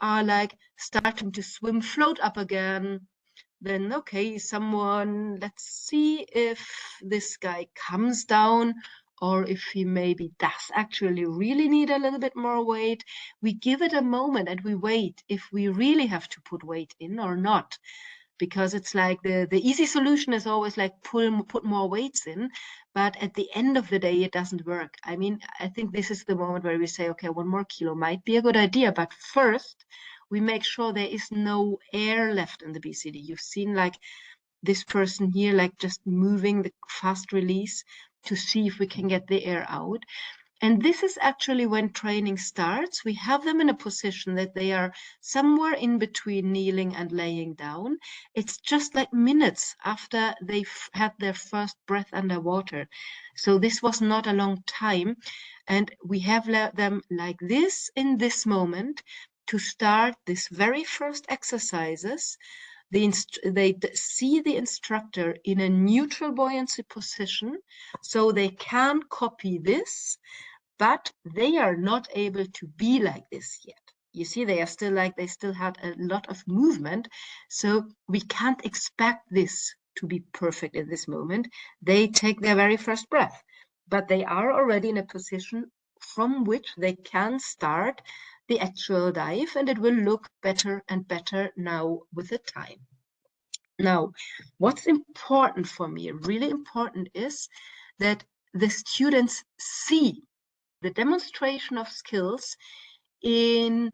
are like starting to swim, float up again. Then, okay, let's see if this guy comes down, or if he maybe does actually really need a little bit more weight. We give it a moment and we wait if we really have to put weight in or not. Because it's like the easy solution is always like put more weights in, but at the end of the day, it doesn't work. I mean, I think this is the moment where we say, okay, 1 more kilo might be a good idea, but first we make sure there is no air left in the BCD. You've seen like this person here, like just moving the fast release. to see if we can get the air out. And this is actually when training starts. We have them in a position that they are somewhere in between kneeling and laying down. It's just like minutes after they've had their first breath underwater. So this was not a long time. And we have them like this in this moment to start this very first exercises. They see the instructor in a neutral buoyancy position, so they can copy this, but they are not able to be like this yet. You see, they are still like, they still had a lot of movement. So we can't expect this to be perfect in this moment. They take their very first breath, but they are already in a position from which they can start the actual dive, and it will look better and better now with the time. Now, what's important for me, really important, is that the students see the demonstration of skills in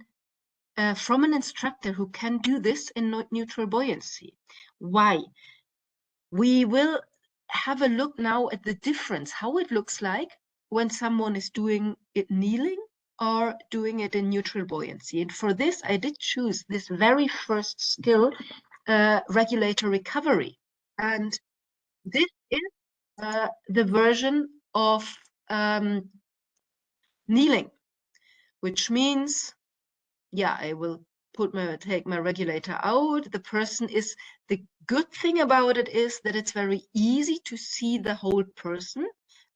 from an instructor who can do this in neutral buoyancy. Why? We will have a look now at the difference, how it looks like when someone is doing it kneeling or doing it in neutral buoyancy. And for this, I did choose this very first skill, regulator recovery. And this is the version of kneeling, which means, yeah, I will take my regulator out. The person is, the good thing about it is that it's very easy to see the whole person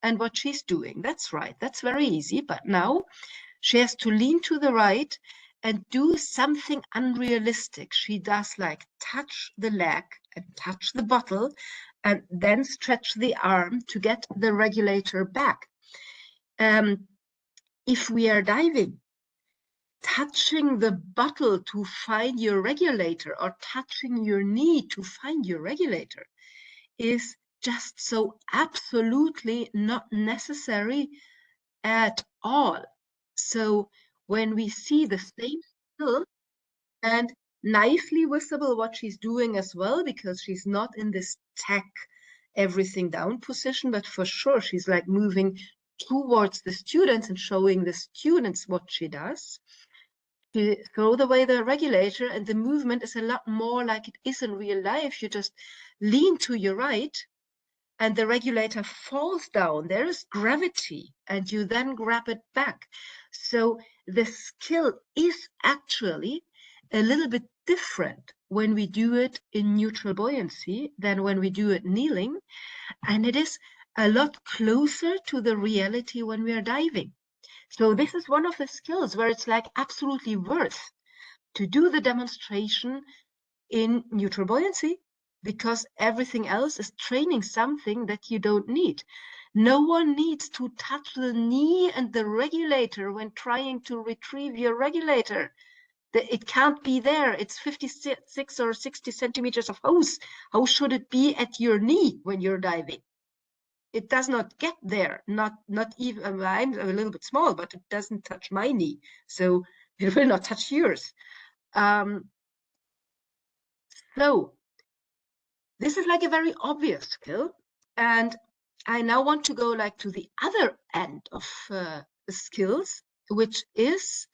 and what she's doing. That's right, that's very easy. But now she has to lean to the right and do something unrealistic. She does like touch the leg and touch the bottle and then stretch the arm to get the regulator back. If we are diving, touching the bottle to find your regulator or touching your knee to find your regulator is just so absolutely not necessary at all. So when we see the same skill and nicely visible what she's doing as well, because she's not in this tack everything down position, but for sure she's like moving towards the students and showing the students what she does. To throw away the regulator, and the movement is a lot more like it is in real life. You just lean to your right and the regulator falls down. There is gravity and you then grab it back. So the skill is actually a little bit different when we do it in neutral buoyancy than when we do it kneeling. And it is a lot closer to the reality when we are diving. So this is one of the skills where it's like absolutely worth to do the demonstration in neutral buoyancy, because everything else is training something that you don't need. No one needs to touch the knee and the regulator when trying to retrieve your regulator. It can't be there. It's 56 or 60 centimeters of hose. How should it be at your knee when you're diving? It does not get there, not even, I'm a little bit small, but it doesn't touch my knee, so it will not touch yours. So this is like a very obvious skill, and I now want to go like to the other end of skills, which is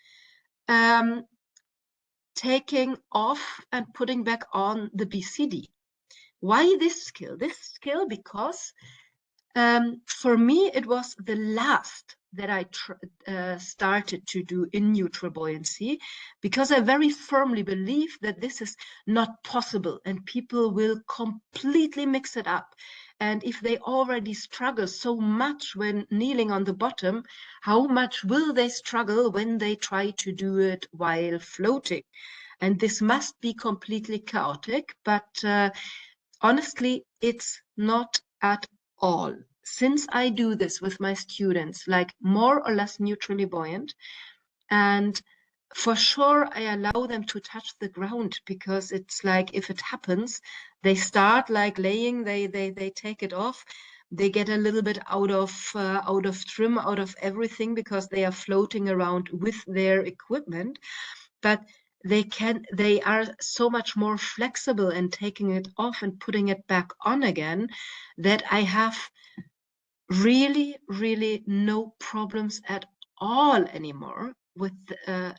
taking off and putting back on the BCD. Why this skill? This skill because for me, it was the last that I started to do in neutral buoyancy, because I very firmly believe that this is not possible and people will completely mix it up. And if they already struggle so much when kneeling on the bottom, how much will they struggle when they try to do it while floating? And this must be completely chaotic, but honestly, it's not at all. Since I do this with my students, like more or less neutrally buoyant, and for sure I allow them to touch the ground, because it's like if it happens, they start like laying, they take it off, they get a little bit out of trim, out of everything, because they are floating around with their equipment. But they are so much more flexible in taking it off and putting it back on again, that I have really, really no problems at all anymore with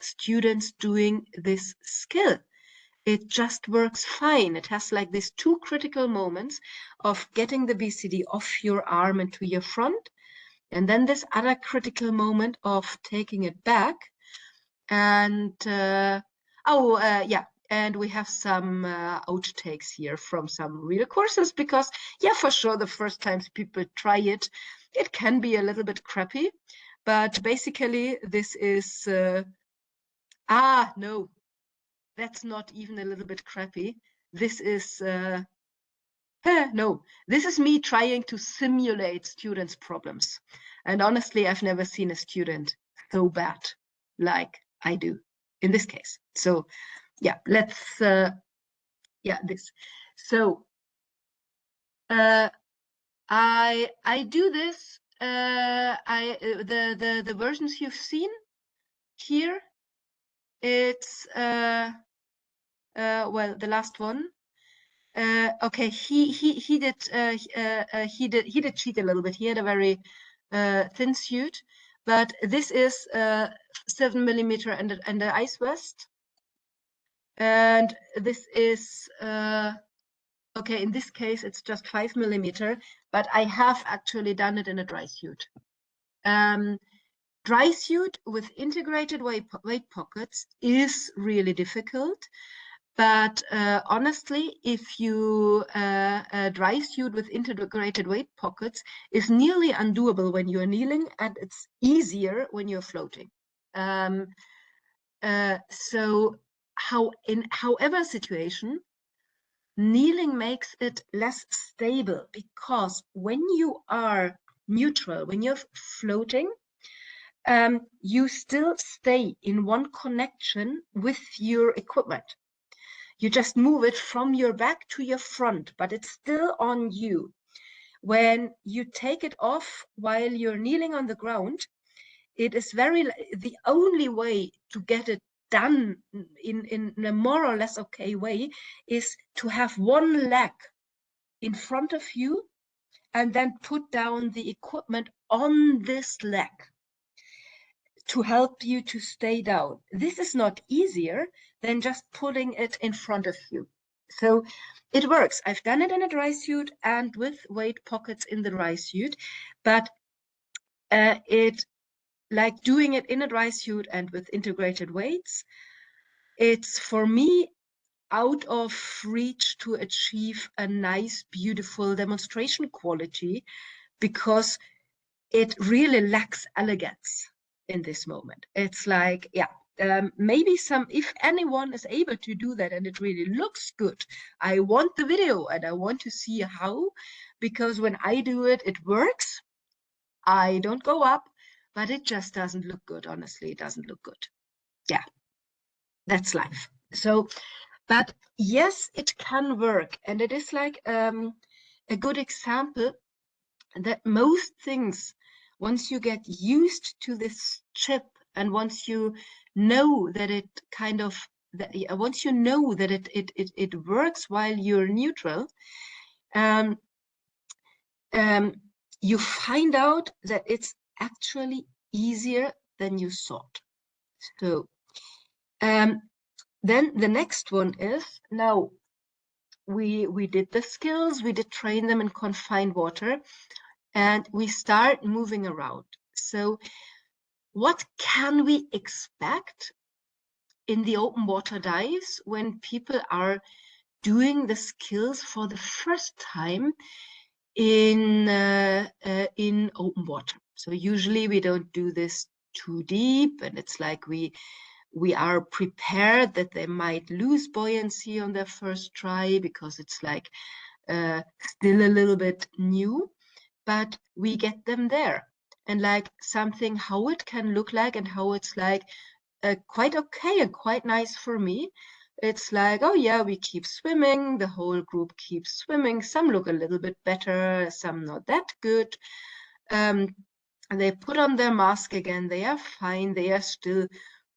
students doing this skill. It just works fine. It has like these two critical moments of getting the BCD off your arm and to your front, and then this other critical moment of taking it back. And yeah, and we have some outtakes here from some real courses, because yeah, for sure, the first times people try it, it can be a little bit crappy, but basically this is no, that's not even a little bit crappy. This is no, this is me trying to simulate students' problems. And honestly, I've never seen a student so bad like I do in this case. So yeah, let's yeah, this. So I do this. The versions you've seen here, it's well, the last one. Okay, he did cheat a little bit. He had a very thin suit, but this is 7 millimeter and the ice vest, and this is okay. In this case, it's just 5 millimeter, but I have actually done it in a dry suit. Dry suit with integrated weight pockets is really difficult. But honestly, if you dry suit with integrated weight pockets is nearly undoable when you're kneeling, and it's easier when you're floating. So in however situation, kneeling makes it less stable, because when you are neutral, when you're floating, you still stay in one connection with your equipment. You just move it from your back to your front, but it's still on you. When you take it off while you're kneeling on the ground, it is the only way to get it done in a more or less okay way is to have one leg in front of you and then put down the equipment on this leg to help you to stay down. This is not easier than just putting it in front of you. So it works. I've done it in a dry suit and with weight pockets in the dry suit, but it, like doing it in a dry suit and with integrated weights, it's for me out of reach to achieve a nice, beautiful demonstration quality, because it really lacks elegance in this moment. It's like, yeah, maybe if anyone is able to do that and it really looks good, I want the video and I want to see how, because when I do it, it works. I don't go up, but it just doesn't look good. Honestly, it doesn't look good. Yeah, that's life. So, but yes, it can work. And it is like a good example that most things, once you get used to this chip and once you know that it kind of, once you know that it works while you're neutral, you find out that it's actually easier than you thought. So then the next one is, now we did the skills, we did train them in confined water, and we start moving around. So what can we expect in the open water dives when people are doing the skills for the first time in open water? So usually we don't do this too deep, and it's like we are prepared that they might lose buoyancy on their first try, because it's like still a little bit new, but we get them there. And like something, how it can look like and how it's like quite okay and quite nice for me. It's like, oh yeah, we keep swimming, the whole group keeps swimming. Some look a little bit better, some not that good. They put on their mask again, they are fine, they are still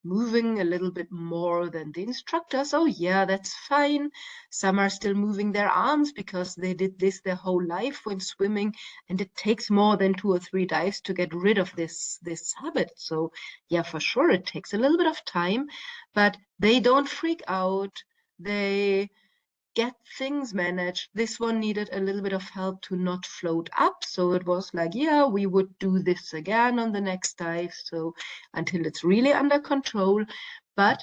moving a little bit more than the instructors. Oh yeah, that's fine. Some are still moving their arms because they did this their whole life when swimming, and it takes more than 2 or 3 dives to get rid of this habit. So yeah, for sure it takes a little bit of time, but they don't freak out. They get things managed. This one needed a little bit of help to not float up. So it was like, yeah, we would do this again on the next dive. So until it's really under control. But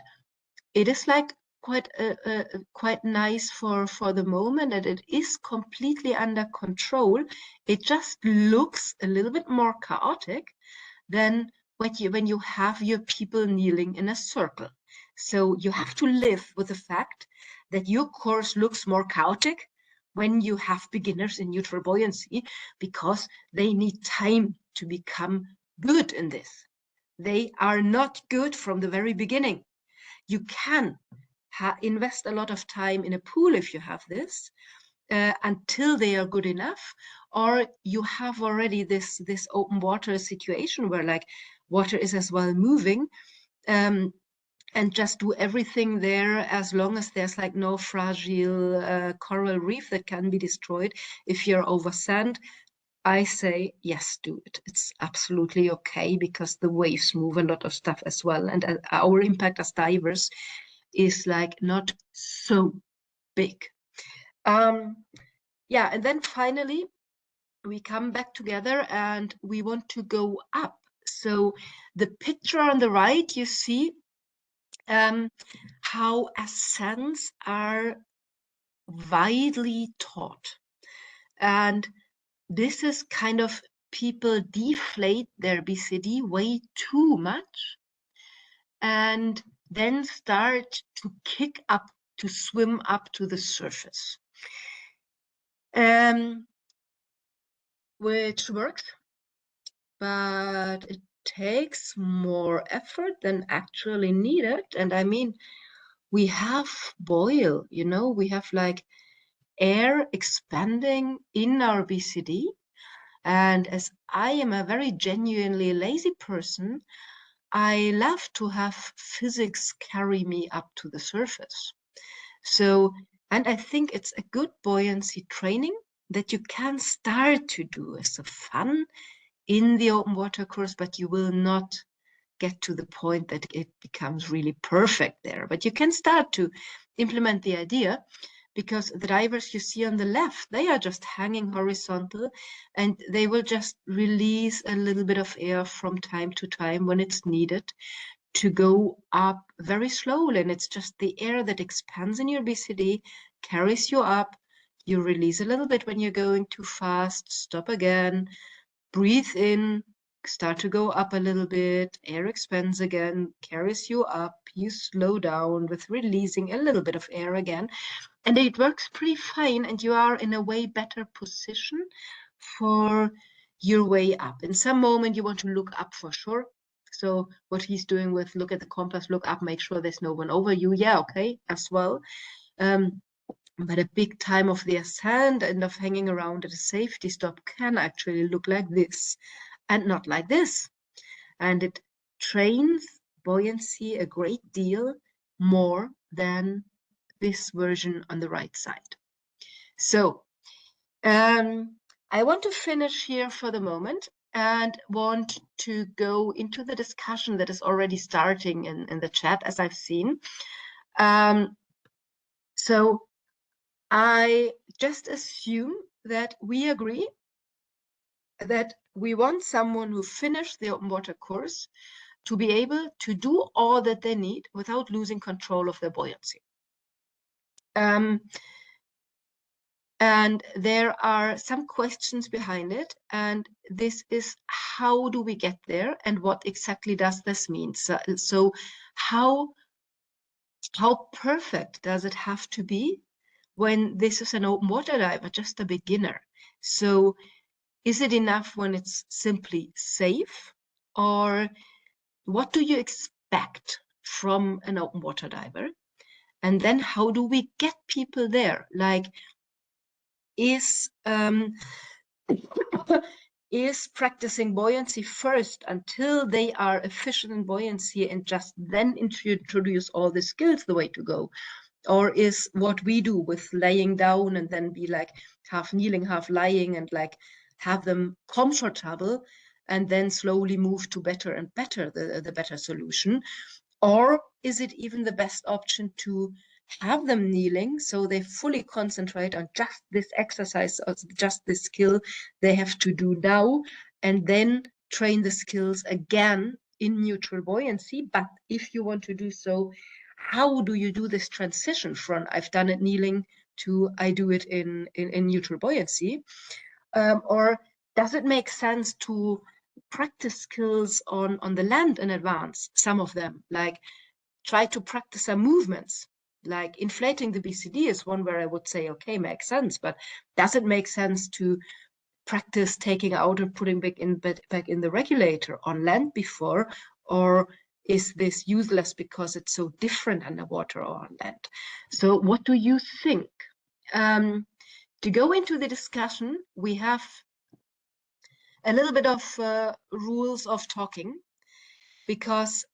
it is like quite nice for the moment, and it is completely under control. It just looks a little bit more chaotic than when you have your people kneeling in a circle. So you have to live with the fact that your course looks more chaotic when you have beginners in neutral buoyancy, because they need time to become good in this. They are not good from the very beginning. You can invest a lot of time in a pool if you have this, until they are good enough, or you have already this open water situation where like water is as well moving, and just do everything there as long as there's like no fragile coral reef that can be destroyed if you're over sand. I say yes, do it. It's absolutely okay, because the waves move a lot of stuff as well, and our impact as divers is like not so big. Yeah, and then finally we come back together and we want to go up. So the picture on the right, you see how ascents are widely taught. And this is kind of, people deflate their BCD way too much and then start to kick up, to swim up to the surface. Which works, but it takes more effort than actually needed. And I mean, we have boil, you know, we have like air expanding in our BCD. And as I am a very genuinely lazy person, I love to have physics carry me up to the surface. So, and I think it's a good buoyancy training that you can start to do as a fun in the open water course, but you will not get to the point that it becomes really perfect there. But you can start to implement the idea, because the divers you see on the left, they are just hanging horizontal, and they will just release a little bit of air from time to time when it's needed to go up very slowly. And it's just the air that expands in your BCD, carries you up. You release a little bit when you're going too fast, stop again, breathe in, start to go up a little bit, air expands again, carries you up, you slow down with releasing a little bit of air again. And it works pretty fine, and you are in a way better position for your way up. In some moment you want to look up for sure. So what he's doing with look at the compass, look up, make sure there's no one over you. Yeah, okay, as well. But a big time of the ascent and of hanging around at a safety stop can actually look like this and not like this. And it trains buoyancy a great deal more than this version on the right side. So I want to finish here for the moment and want to go into the discussion that is already starting in the chat, as I've seen. So I just assume that we agree that we want someone who finished the open water course to be able to do all that they need without losing control of their buoyancy. And there are some questions behind it, and this is, how do we get there, and what exactly does this mean? So how perfect does it have to be when this is an open water diver, just a beginner? So is it enough when it's simply safe, or what do you expect from an open water diver? And then how do we get people there? Like, is is practicing buoyancy first until they are efficient in buoyancy and just then introduce all the skills the way to go? Or is what we do with laying down and then be like half kneeling, half lying, and like have them comfortable and then slowly move to better and better, the better solution? Or is it even the best option to have them kneeling so they fully concentrate on just this exercise or just this skill they have to do now, and then train the skills again in neutral buoyancy? But if you want to do so, how do you do this transition from I've done it kneeling to I do it in neutral buoyancy? Or does it make sense to practice skills on the land in advance? Some of them, like try to practice some movements, like inflating the BCD is one where I would say, okay, makes sense, but does it make sense to practice taking out and putting back in the regulator on land before, or is this useless because it's so different underwater or on land? So what do you think? To go into the discussion, we have a little bit of rules of talking, because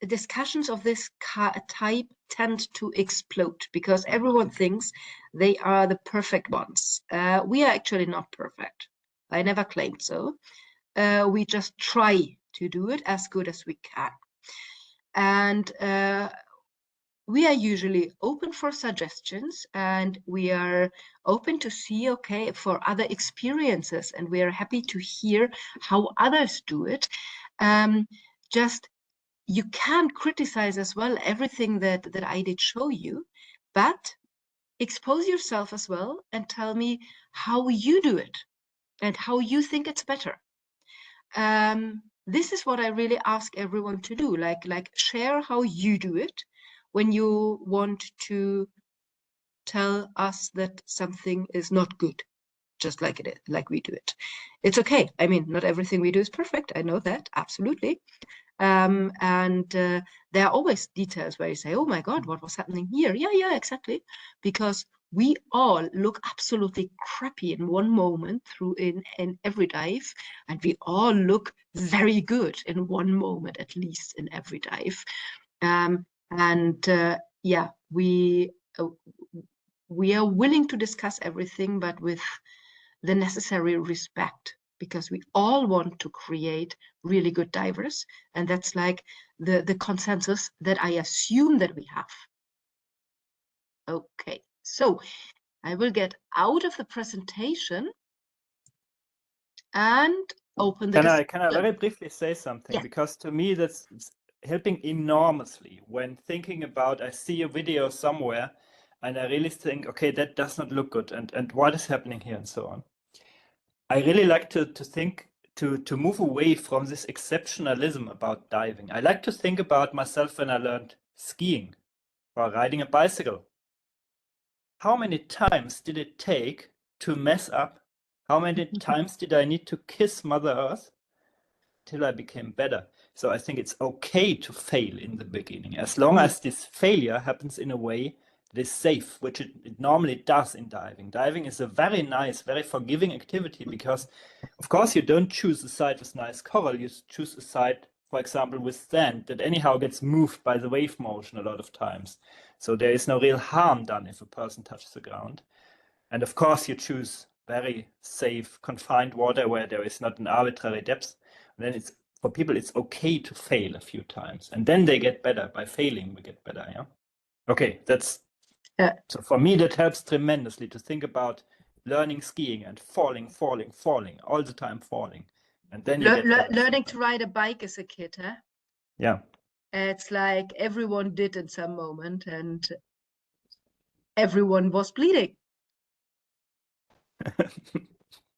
discussions of this type tend to explode because everyone thinks they are the perfect ones. We are actually not perfect. I never claimed so. We just try to do it as good as we can. And we are usually open for suggestions, and we are open to see, okay, for other experiences, and we are happy to hear how others do it. Just you can criticize as well everything that I did show you, but expose yourself as well and tell me how you do it and how you think it's better. This is what I really ask everyone to do, like share how you do it when you want to tell us that something is not good, just like it is, like we do it. It's okay. I mean, not everything we do is perfect. I know that, absolutely. There are always details where you say, oh my God, what was happening here? Yeah, exactly. Because we all look absolutely crappy in one moment through in every dive, and we all look very good in one moment, at least in every dive. Yeah, we are willing to discuss everything, but with the necessary respect, because we all want to create really good divers, and that's like the consensus that I assume that we have. Okay, so I will get out of the presentation and open the discussion. Can I very briefly say something? Yeah. Because to me that's helping enormously when thinking about, I see a video somewhere and I really think, okay, that does not look good, and what is happening here and so on. I really like to think to move away from this exceptionalism about diving. I like to think about myself when I learned skiing or riding a bicycle. How many times did it take to mess up? How many times did I need to kiss Mother Earth till I became better? So I think it's okay to fail in the beginning, as long as this failure happens in a way that is safe, which it normally does in diving. Diving is a very nice, very forgiving activity because, of course, you don't choose a side with nice coral. You choose a side, for example, with sand that anyhow gets moved by the wave motion a lot of times. So there is no real harm done if a person touches the ground. And of course, you choose very safe, confined water where there is not an arbitrary depth. And then it's, for people, it's okay to fail a few times. And then they get better. By failing, we get better, yeah? Okay, that's... So for me, that helps tremendously to think about learning skiing and falling, all the time falling. And then you get better. Learning to ride a bike as a kid, huh? Yeah. It's like everyone did in some moment, and everyone was bleeding.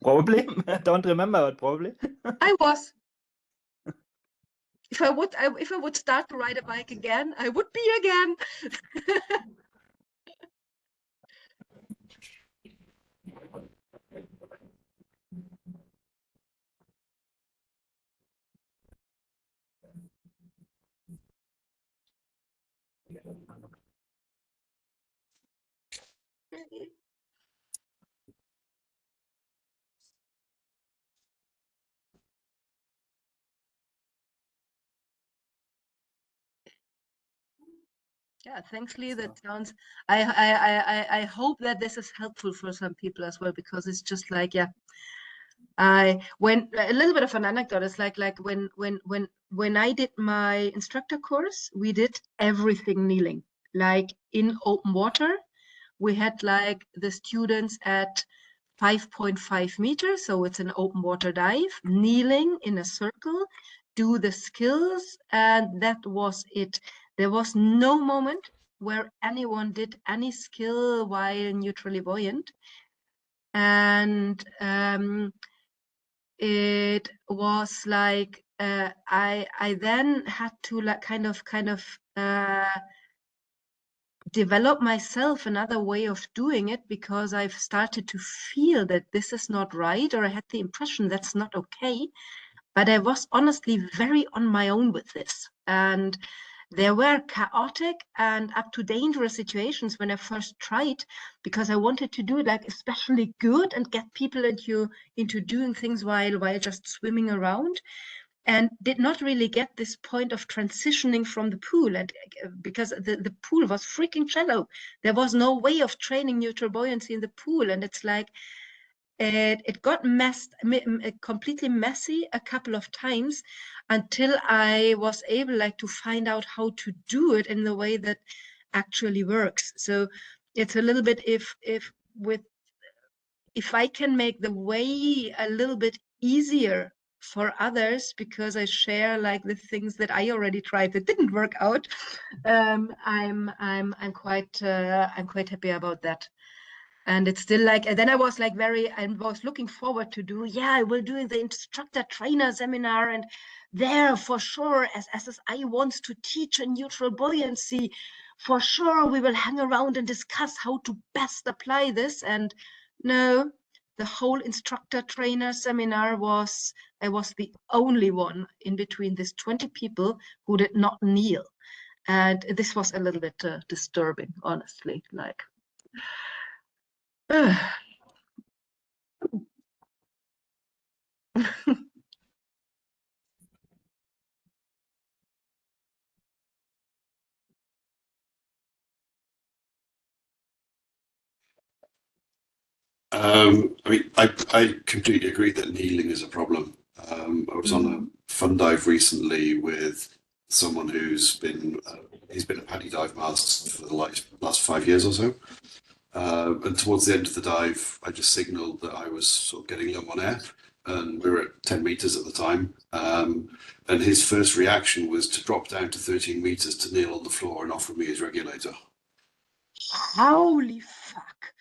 Probably. I don't remember, but probably. I was. If I would start to ride a bike again, I would be again. Yeah, thanks, Lee. So, That sounds. I hope that this is helpful for some people as well, because it's just like, yeah, when a little bit of an anecdote is like when I did my instructor course, we did everything kneeling, like in open water. We had like the students at 5.5 meters, so it's an open water dive, kneeling in a circle, do the skills, and that was it. There was no moment where anyone did any skill while neutrally buoyant. And it was like I then had to like kind of develop myself another way of doing it, because I've started to feel that this is not right, or I had the impression that's not okay. But I was honestly very on my own with this. And there were chaotic and up to dangerous situations when I first tried, because I wanted to do it like especially good and get people into doing things while just swimming around, and did not really get this point of transitioning from the pool. And because the pool was freaking shallow, there was no way of training neutral buoyancy in the pool. And it's like it got completely messy a couple of times, until I was able like to find out how to do it in the way that actually works. So it's a little bit if I can make the way a little bit easier for others, because I share like the things that I already tried that didn't work out, I'm quite happy about that. And it's still like, and then I was like I was looking forward to do, yeah, I will do the instructor trainer seminar, and there for sure, as SSI wants to teach a neutral buoyancy, for sure we will hang around and discuss how to best apply this. And no, the whole instructor trainer seminar I was the only one in between these 20 people who did not kneel. And this was a little bit disturbing, honestly, like. I mean, I completely agree that kneeling is a problem. I was on a fun dive recently with someone he's been a paddy dive master for the last 5 years or so. And towards the end of the dive, I just signaled that I was sort of getting low on air, and we were at 10 meters at the time. And his first reaction was to drop down to 13 meters to kneel on the floor and offer me his regulator. Holy fuck.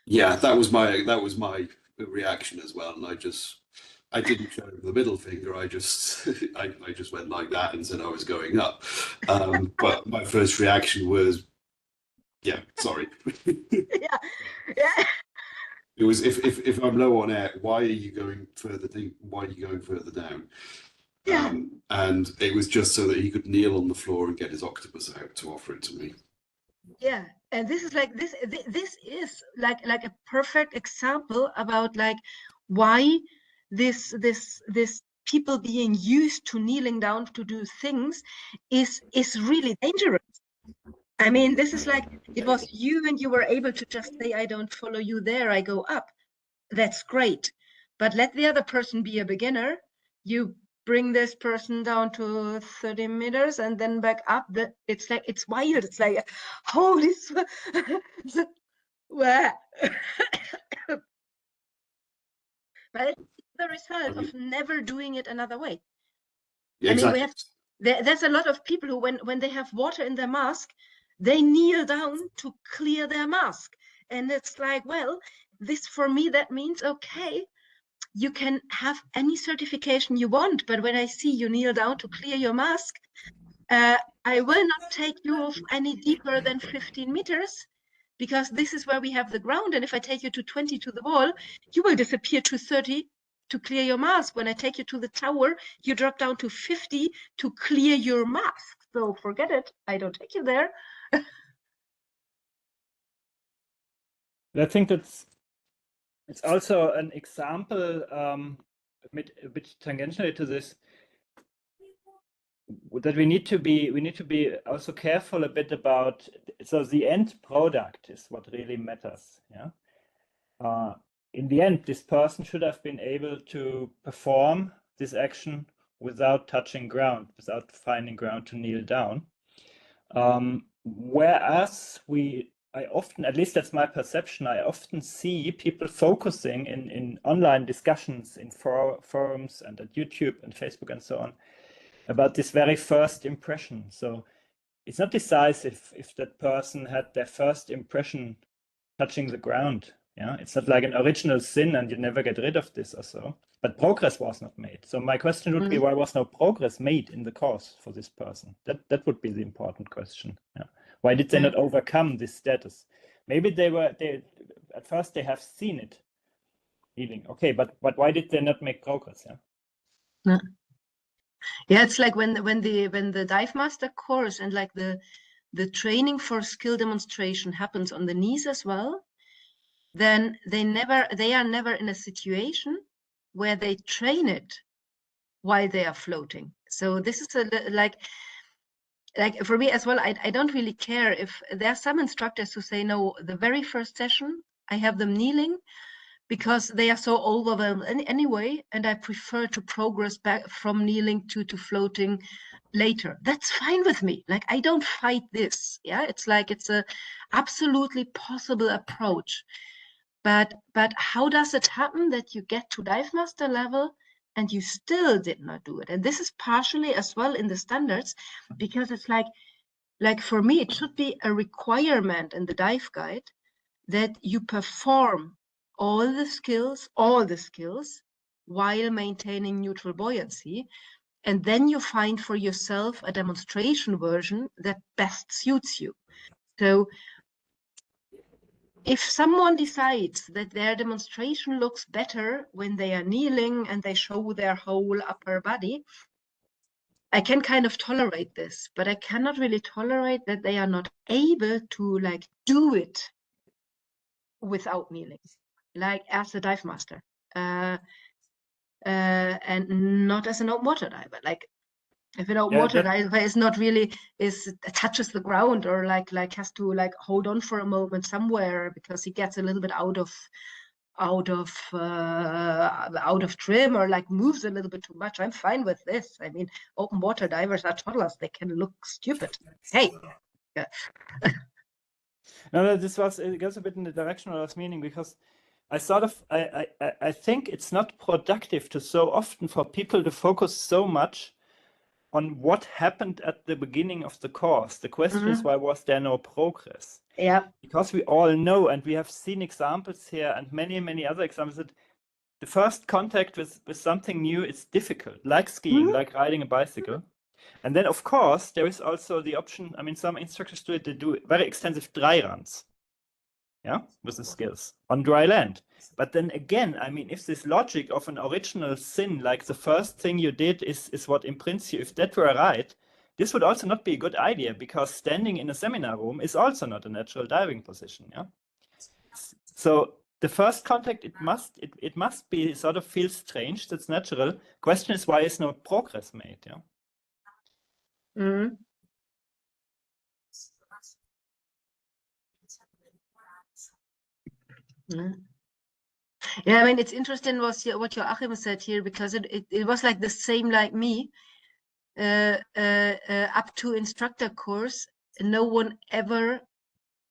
Yeah, that was my reaction as well, and I didn't show him the middle finger. I just I just went like that and said I was going up. But my first reaction was, yeah, sorry. Yeah, yeah. It was if I'm low on air, why are you going further deep? Why are you going further down? Yeah, And it was just so that he could kneel on the floor and get his octopus out to offer it to me. yeah. And this is like this is like a perfect example about like why this people being used to kneeling down to do things is really dangerous. I mean, this is like it was you, and you were able to just say, I don't follow you there, I go up. That's great. But let the other person be a beginner. You bring this person down to 30 meters and then back up. It's like, it's wild. It's like, holy, well, but it's the result of never doing it another way. Yeah, I mean, exactly. there's a lot of people who, when they have water in their mask, they kneel down to clear their mask. And it's like, well, this for me, that means, okay, you can have any certification you want, but when I see you kneel down to clear your mask, I will not take you any deeper than 15 meters, because this is where we have the ground. And if I take you to 20 to the wall, you will disappear to 30 to clear your mask. When I take you to the tower, you drop down to 50 to clear your mask. So forget it. I don't take you there. I think it's also an example, a bit tangentially to this. that we need to be also careful a bit about. So the end product is what really matters. Yeah. In the end, this person should have been able to perform this action without touching ground, without finding ground to kneel down. Whereas I often, at least that's my perception, I often see people focusing in online discussions in forums and at YouTube and Facebook and so on about this very first impression. So it's not decisive if that person had their first impression touching the ground. Yeah, it's not like an original sin and you never get rid of this or so. But progress was not made. So my question would be, why was no progress made in the course for this person? That would be the important question. Yeah. Why did they not overcome this status? Maybe they at first they have seen it healing. Okay, but why did they not make progress? Yeah. Yeah, it's like when the dive master course and like the training for skill demonstration happens on the knees as well, then they are never in a situation where they train it while they are floating. So this is like for me as well, I don't really care if there are some instructors who say, no, the very first session, I have them kneeling because they are so overwhelmed anyway, and I prefer to progress back from kneeling to floating later. That's fine with me. Like, I don't fight this. Yeah, it's like it's a absolutely possible approach. But how does it happen that you get to dive master level and you still did not do it? And this is partially as well in the standards, because it's like for me, it should be a requirement in the dive guide that you perform all the skills while maintaining neutral buoyancy. And then you find for yourself a demonstration version that best suits you. So if someone decides that their demonstration looks better when they are kneeling and they show their whole upper body, I can kind of tolerate this, but I cannot really tolerate that they are not able to like do it without kneeling, like as a dive master, and not as an open water diver. Like if an open water diver is not really touches the ground or like has to like hold on for a moment somewhere because he gets a little bit out of trim or like moves a little bit too much, I'm fine with this. I mean, open water divers are toddlers, they can look stupid. Hey. Yeah. No, it goes a bit in the direction I was meaning, because I think it's not productive to so often for people to focus so much on what happened at the beginning of the course. The question is, why was there no progress? Yeah. Because we all know, and we have seen examples here and many, many other examples, that the first contact with something new is difficult, like skiing, like riding a bicycle. And then, of course, there is also the option. I mean, some instructors do it. They do very extensive dry runs, yeah, with the skills on dry land. But then again, I mean, if this logic of an original sin, like the first thing you did is what imprints you, if that were right, this would also not be a good idea, because standing in a seminar room is also not a natural diving position, yeah. So the first contact, it must be sort of feel strange. That's natural. Question is, why is no progress made? Yeah. Yeah, I mean, it's interesting what Joachim said here, because it was like the same like me. Up to instructor course, no one ever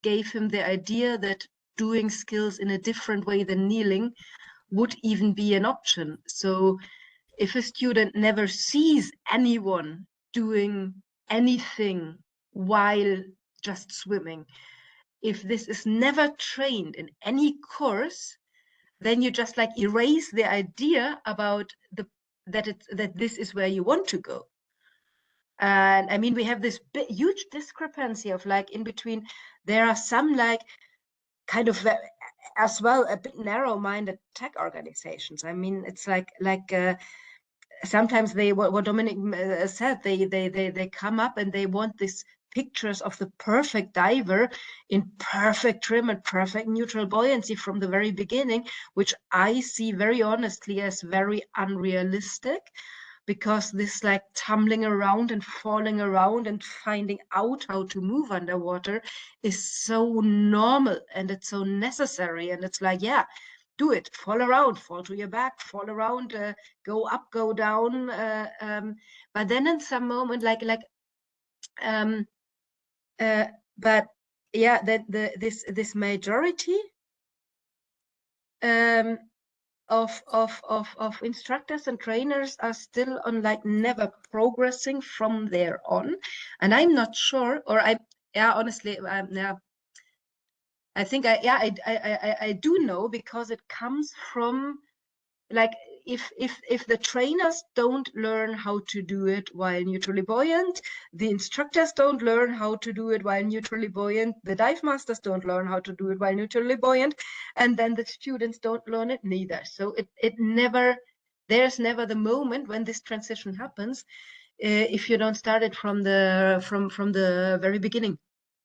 gave him the idea that doing skills in a different way than kneeling would even be an option. So if a student never sees anyone doing anything while just swimming, if this is never trained in any course, then you just like erase the idea about that this is where you want to go. And I mean, we have this huge discrepancy of like in between. There are some like kind of as well a bit narrow-minded tech organizations. I mean, it's like sometimes what Dominic said, they come up and they want this pictures of the perfect diver in perfect trim and perfect neutral buoyancy from the very beginning, which I see very honestly as very unrealistic. because this like tumbling around and falling around and finding out how to move underwater is so normal and it's so necessary. And it's like, yeah, do it, fall around, fall to your back, fall around, go up, go down. But then in some moment, but yeah, this majority of instructors and trainers are still on like never progressing from there on, and I'm not sure, or honestly, yeah, I think I do know, because it comes from like if the trainers don't learn how to do it while neutrally buoyant, the instructors don't learn how to do it while neutrally buoyant, the dive masters don't learn how to do it while neutrally buoyant, and then the students don't learn it neither. So there's never the moment when this transition happens, if you don't start it from the very beginning.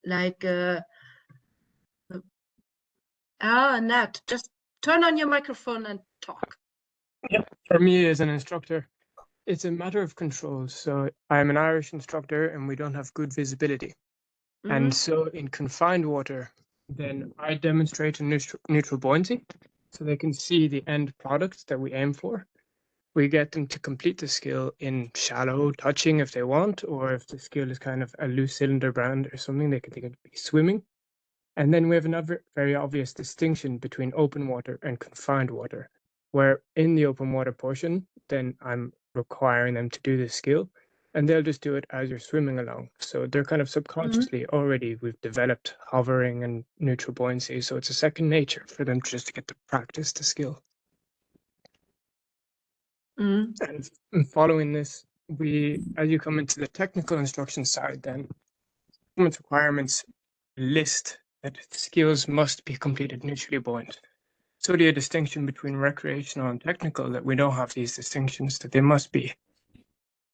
Like Nat, just turn on your microphone and talk. Yeah, for me as an instructor, it's a matter of control. So I'm an Irish instructor and we don't have good visibility. And so in confined water, then I demonstrate a neutral buoyancy so they can see the end product that we aim for. We get them to complete the skill in shallow touching if they want, or if the skill is kind of a loose cylinder brand or something, they could be swimming. And then we have another very obvious distinction between open water and confined water, where in the open water portion, then I'm requiring them to do the skill and they'll just do it as you're swimming along. So they're kind of subconsciously already, we've developed hovering and neutral buoyancy. So it's a second nature for them just to get to practice the skill. And following this, as you come into the technical instruction side, then performance requirements list that skills must be completed neutrally buoyant. So the distinction between recreational and technical, that we don't have these distinctions, that they must be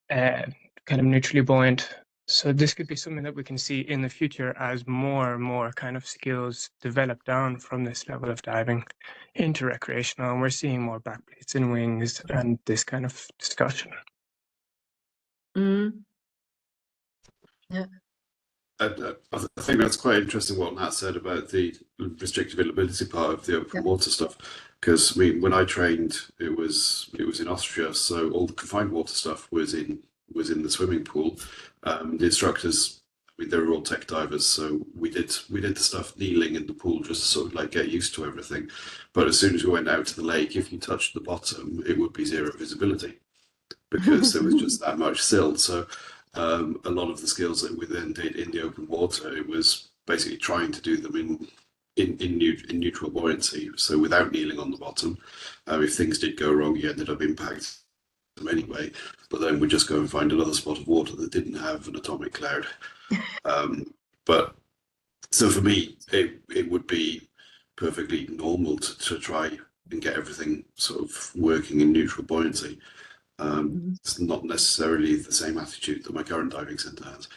kind of neutrally buoyant. So this could be something that we can see in the future as more and more kind of skills develop down from this level of diving into recreational, and we're seeing more backplates and wings and this kind of discussion. Yeah. I think that's quite interesting what Nat said about the restricted availability part of the open water stuff. Because I mean, when I trained, it was in Austria, so all the confined water stuff was in the swimming pool. The instructors, I mean, they were all tech divers, so we did the stuff kneeling in the pool just to sort of like get used to everything. But as soon as we went out to the lake, if you touched the bottom, it would be zero visibility because there was just that much silt. So a lot of the skills that we then did in the open water, it was basically trying to do them in neutral buoyancy, so without kneeling on the bottom. If things did go wrong, you ended up impacting them anyway, but then we'd just go and find another spot of water that didn't have an atomic cloud. But so for me, it would be perfectly normal to try and get everything sort of working in neutral buoyancy. It's not necessarily the same attitude that my current diving center has.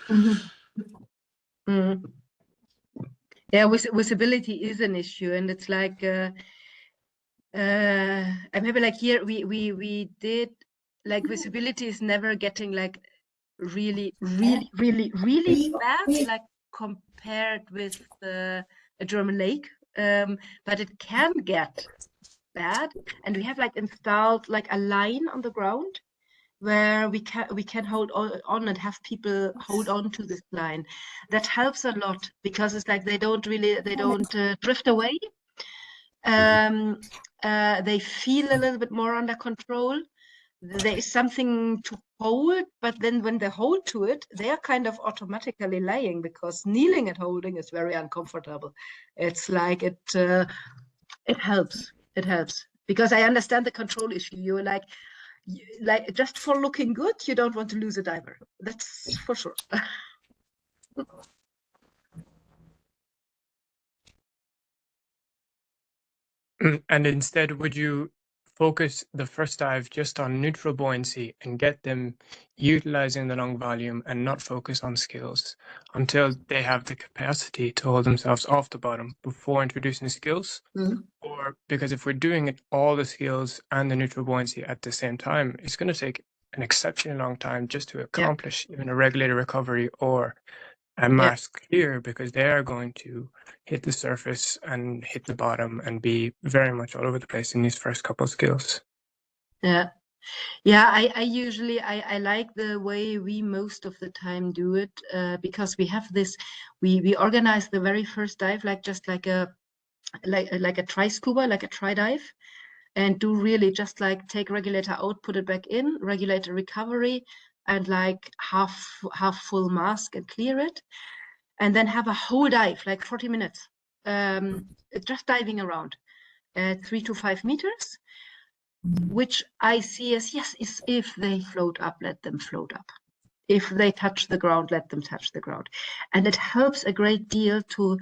Yeah, visibility is an issue, and it's like I'm maybe like here we did like visibility is never getting like really bad, like compared with a German lake, but it can get bad, and we have like installed like a line on the ground where we can hold on and have people hold on to this line. That helps a lot because it's like they don't drift away. They feel a little bit more under control. There is something to hold, but then when they hold to it, they are kind of automatically laying, because kneeling and holding is very uncomfortable. It's like it helps. It helps because I understand the control issue. You're like just for looking good, you don't want to lose a diver. That's for sure. And instead, would you focus the first dive just on neutral buoyancy and get them utilizing the long volume and not focus on skills until they have the capacity to hold themselves off the bottom before introducing skills? Or because if we're doing it all the skills and the neutral buoyancy at the same time, it's going to take an exceptionally long time just to Yeah. accomplish even a regulator recovery or a Yeah. mass clear, because they are going to hit the surface and hit the bottom and be very much all over the place in these first couple skills. Yeah. Yeah, I usually I like the way we most of the time do it, because we have this, we organize the very first dive like just like a tri scuba, like a tri dive, and do really just like take regulator out, put it back in, regulator recovery, and like half full mask and clear it, and then have a whole dive like 40 minutes, just diving around, 3 to 5 meters. Which I see as, yes, is if they float up, let them float up. If they touch the ground, let them touch the ground. And it helps a great deal to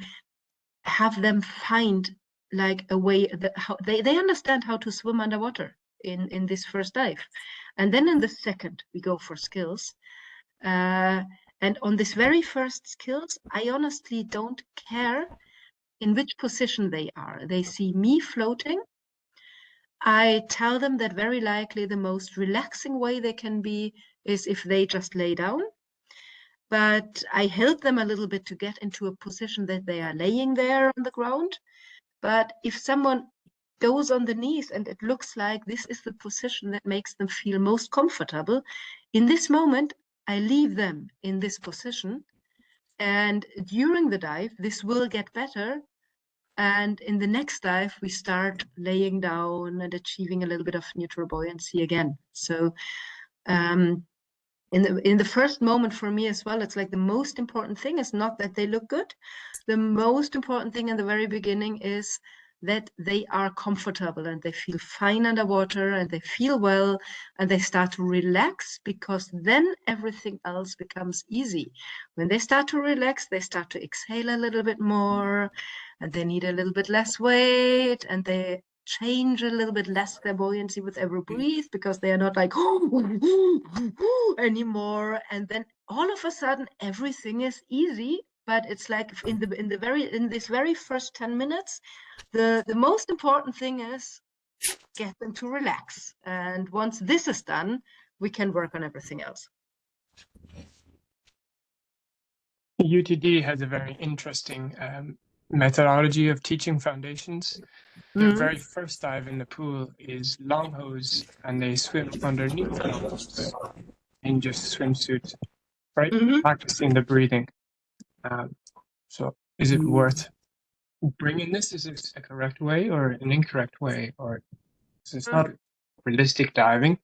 have them find like a way that how they understand how to swim underwater in this first dive. And then in the second, we go for skills. And on this very first skills, I honestly don't care in which position they are. They see me floating. I tell them that very likely the most relaxing way they can be is if they just lay down. But I help them a little bit to get into a position that they are laying there on the ground. But if someone goes on the knees and it looks like this is the position that makes them feel most comfortable, in this moment, I leave them in this position. And during the dive, this will get better. And in the next dive, we start laying down and achieving a little bit of neutral buoyancy again. So in the first moment for me as well, it's like the most important thing is not that they look good. The most important thing in the very beginning is that they are comfortable and they feel fine underwater and they feel well and they start to relax, because then everything else becomes easy. When they start to relax, they start to exhale a little bit more and they need a little bit less weight and they change a little bit less their buoyancy with every breath, because they are not like anymore. And then all of a sudden everything is easy. But it's like in this very first 10 minutes, the most important thing is get them to relax. And once this is done, we can work on everything else. UTD has a very interesting methodology of teaching foundations. The very first dive in the pool is long hose, and they swim underneath the long hose in just swimsuits, right? Practicing the breathing. So is it worth bringing this? Is this a correct way or an incorrect way? Or it's not realistic diving,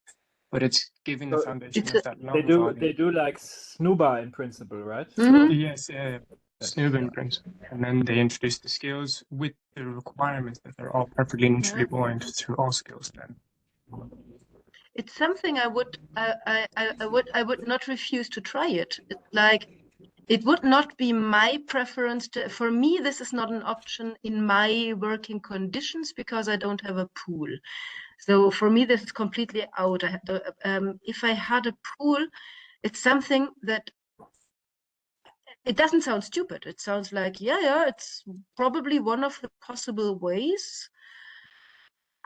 but it's giving the foundation of that long volume. They do like snuba in principle, right? Yes, snuba in principle. And then they introduce the skills with the requirements that they're all perfectly neutrally buoyant through all skills then. It's something I would not refuse to try it. It's like, it would not be my preference for me, this is not an option in my working conditions because I don't have a pool. So for me, this is completely out. If I had a pool, it's something that, it doesn't sound stupid. It sounds like, yeah, it's probably one of the possible ways.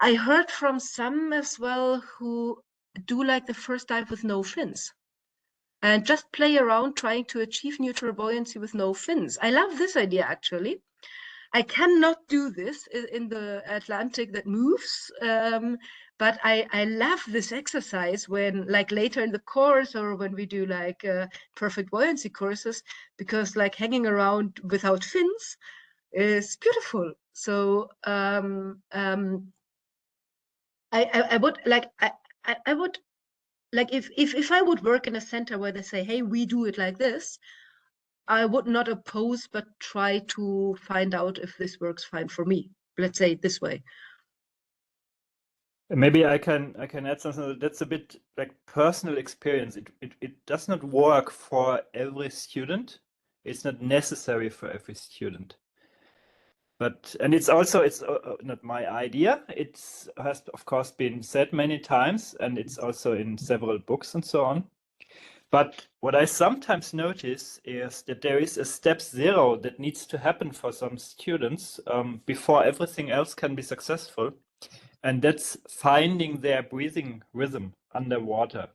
I heard from some as well who do like the first dive with no fins and just play around trying to achieve neutral buoyancy with no fins. I love this idea, actually. I cannot do this in the Atlantic that moves, but I love this exercise when, like, later in the course or when we do like perfect buoyancy courses, because like hanging around without fins is beautiful. So I would like, I would like, if I would work in a center where they say, hey, we do it like this, I would not oppose, but try to find out if this works fine for me. Let's say it this way. Maybe I can add something that's a bit like personal experience. It does not work for every student. It's not necessary for every student. And it's not my idea. It has of course been said many times, and it's also in several books and so on. But what I sometimes notice is that there is a step 0 that needs to happen for some students before everything else can be successful. And that's finding their breathing rhythm underwater.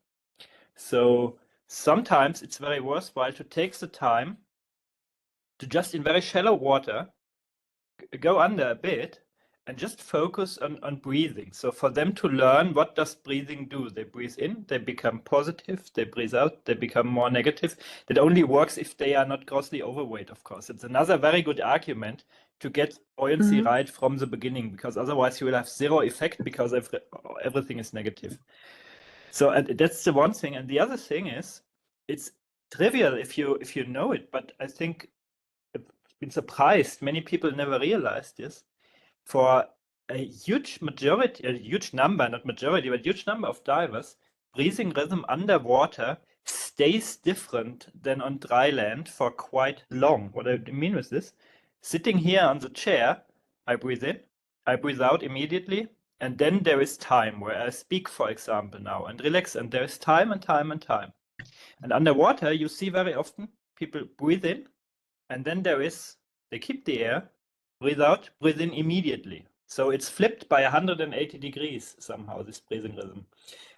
So sometimes it's very worthwhile to take the time to just in very shallow water go under a bit and just focus on breathing. So for them to learn, what does breathing do? They breathe in, they become positive, they breathe out, they become more negative. That only works if they are not grossly overweight, of course. It's another very good argument to get buoyancy right from the beginning, because otherwise you will have zero effect because everything is negative. So and that's the one thing. And the other thing is, it's trivial if you know it, but I think I've been surprised many people never realized this. For a huge majority, a huge number, not majority, but huge number of divers, breathing rhythm underwater stays different than on dry land for quite long. What I mean with this, sitting here on the chair, I breathe in, I breathe out immediately, and then there is time where I speak, for example, now and relax, and there is time and time and time. And underwater, you see very often people breathe in, and then they keep the air, breathe out, breathe in immediately. So it's flipped by 180 degrees somehow, this breathing rhythm,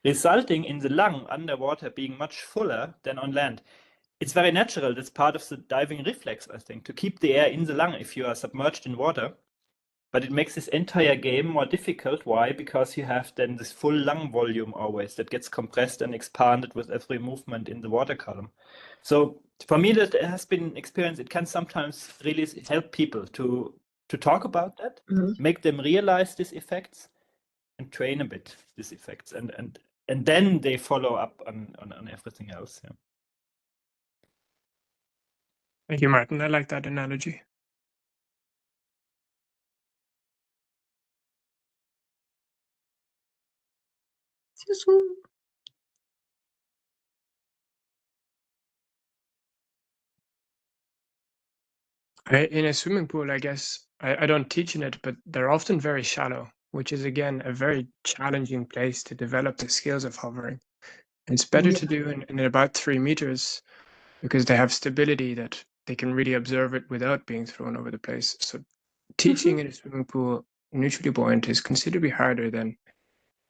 resulting in the lung underwater being much fuller than on land. It's very natural. That's part of the diving reflex, I think, to keep the air in the lung if you are submerged in water. But it makes this entire game more difficult. Why? Because you have then this full lung volume always that gets compressed and expanded with every movement in the water column. So for me, that has been experience. It can sometimes really help people to talk about that, make them realize these effects, and train a bit these effects, and then they follow up on everything else. Yeah. Thank you, Martin. I like that analogy. In a swimming pool, I guess, I don't teach in it, but they're often very shallow, which is, again, a very challenging place to develop the skills of hovering. And it's better to do in about 3 meters because they have stability that they can really observe it without being thrown over the place. So teaching in a swimming pool neutrally buoyant is considerably harder than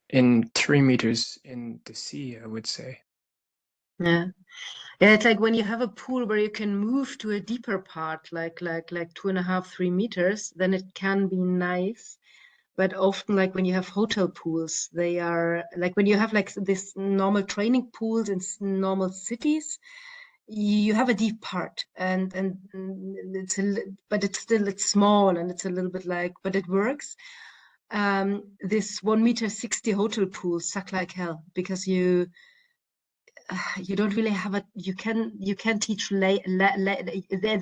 in 3 meters in the sea, I would say. Yeah. Yeah, it's like when you have a pool where you can move to a deeper part, like 2.5, 3 meters, then it can be nice. But often, like when you have hotel pools, they are like when you have like this normal training pools in normal cities, you have a deep part, and it's but it's small and it's a little bit like, but it works. This 1.60 meter hotel pools suck like hell because you don't really have you can teach there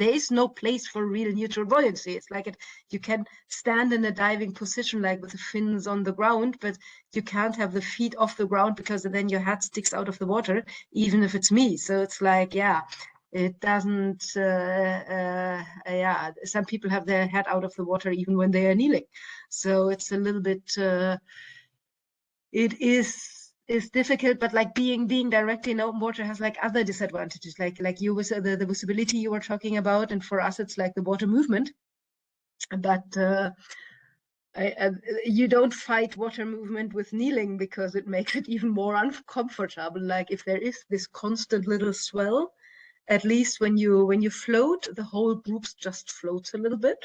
is no place for real neutral buoyancy. It's like you can stand in a diving position like with the fins on the ground, but you can't have the feet off the ground because then your head sticks out of the water, even if it's me. So it's like, yeah, it doesn't yeah, some people have their head out of the water even when they are kneeling. So it's a little bit it is difficult, but like being directly in open water has like other disadvantages, like you was the visibility you were talking about, and for us it's like the water movement. But you don't fight water movement with kneeling because it makes it even more uncomfortable. Like if there is this constant little swell, at least when you float, the whole group just floats a little bit.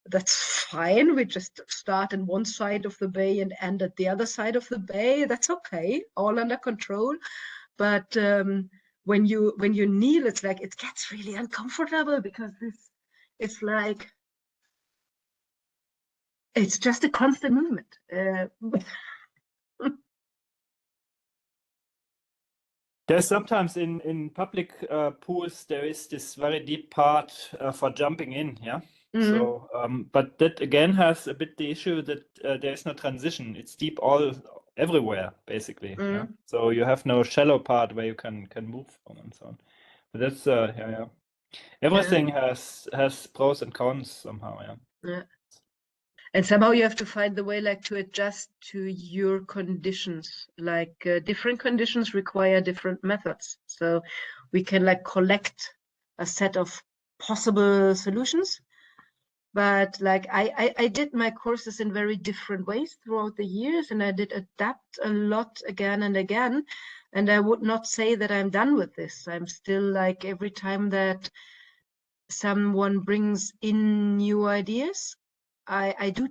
That's fine. We just start in one side of the bay and end at the other side of the bay. That's okay, all under control. But when you kneel, it's like it gets really uncomfortable because it's like it's just a constant movement. There's sometimes in public pools there is this very deep part for jumping in, yeah. So, but that again has a bit the issue that there is no transition. It's deep everywhere basically. Yeah. So you have no shallow part where you can move from and so on. But that's yeah. Everything has pros and cons somehow. Yeah. And somehow you have to find the way like to adjust to your conditions. Like different conditions require different methods. So we can like collect a set of possible solutions, But like I did my courses in very different ways throughout the years, and I did adapt a lot again and again. And I would not say that I'm done with this. I'm still like, every time that someone brings in new ideas, I do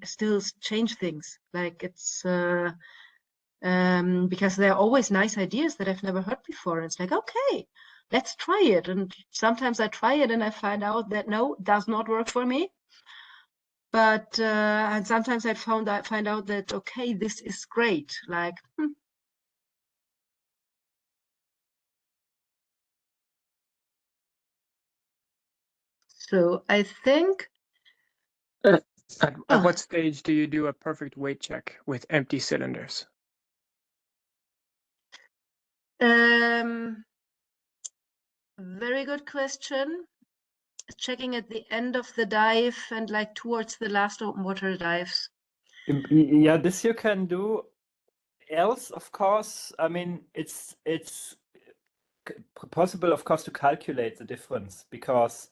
still change things. Like it's because there are always nice ideas that I've never heard before. And it's like, okay, let's try it. And sometimes I try it and I find out that no, does not work for me. But and sometimes I find out that okay, this is great. Like so I think At what stage do you do a perfect weight check with empty cylinders? Very good question. Checking at the end of the dive and like towards the last open water dives. Yeah, this you can do. Else, of course, I mean, it's possible, of course, to calculate the difference, because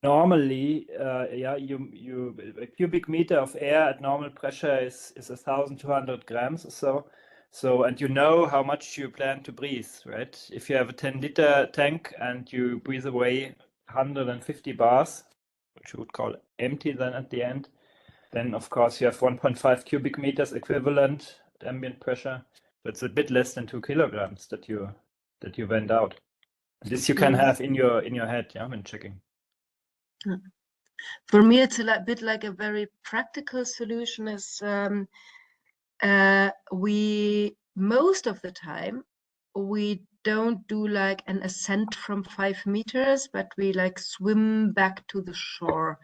normally, yeah, you a cubic meter of air at normal pressure is 1,200 grams or so. So, and you know how much you plan to breathe, right? If you have a 10-liter tank and you breathe away 150 bars, which you would call empty then at the end, then of course you have 1.5 cubic meters equivalent at ambient pressure. So it's a bit less than 2 kilograms that you went out. This you can have in your head, yeah, when checking. For me, it's a bit like a very practical solution. Is we most of the time we don't do like an ascent from 5 meters, but we like swim back to the shore,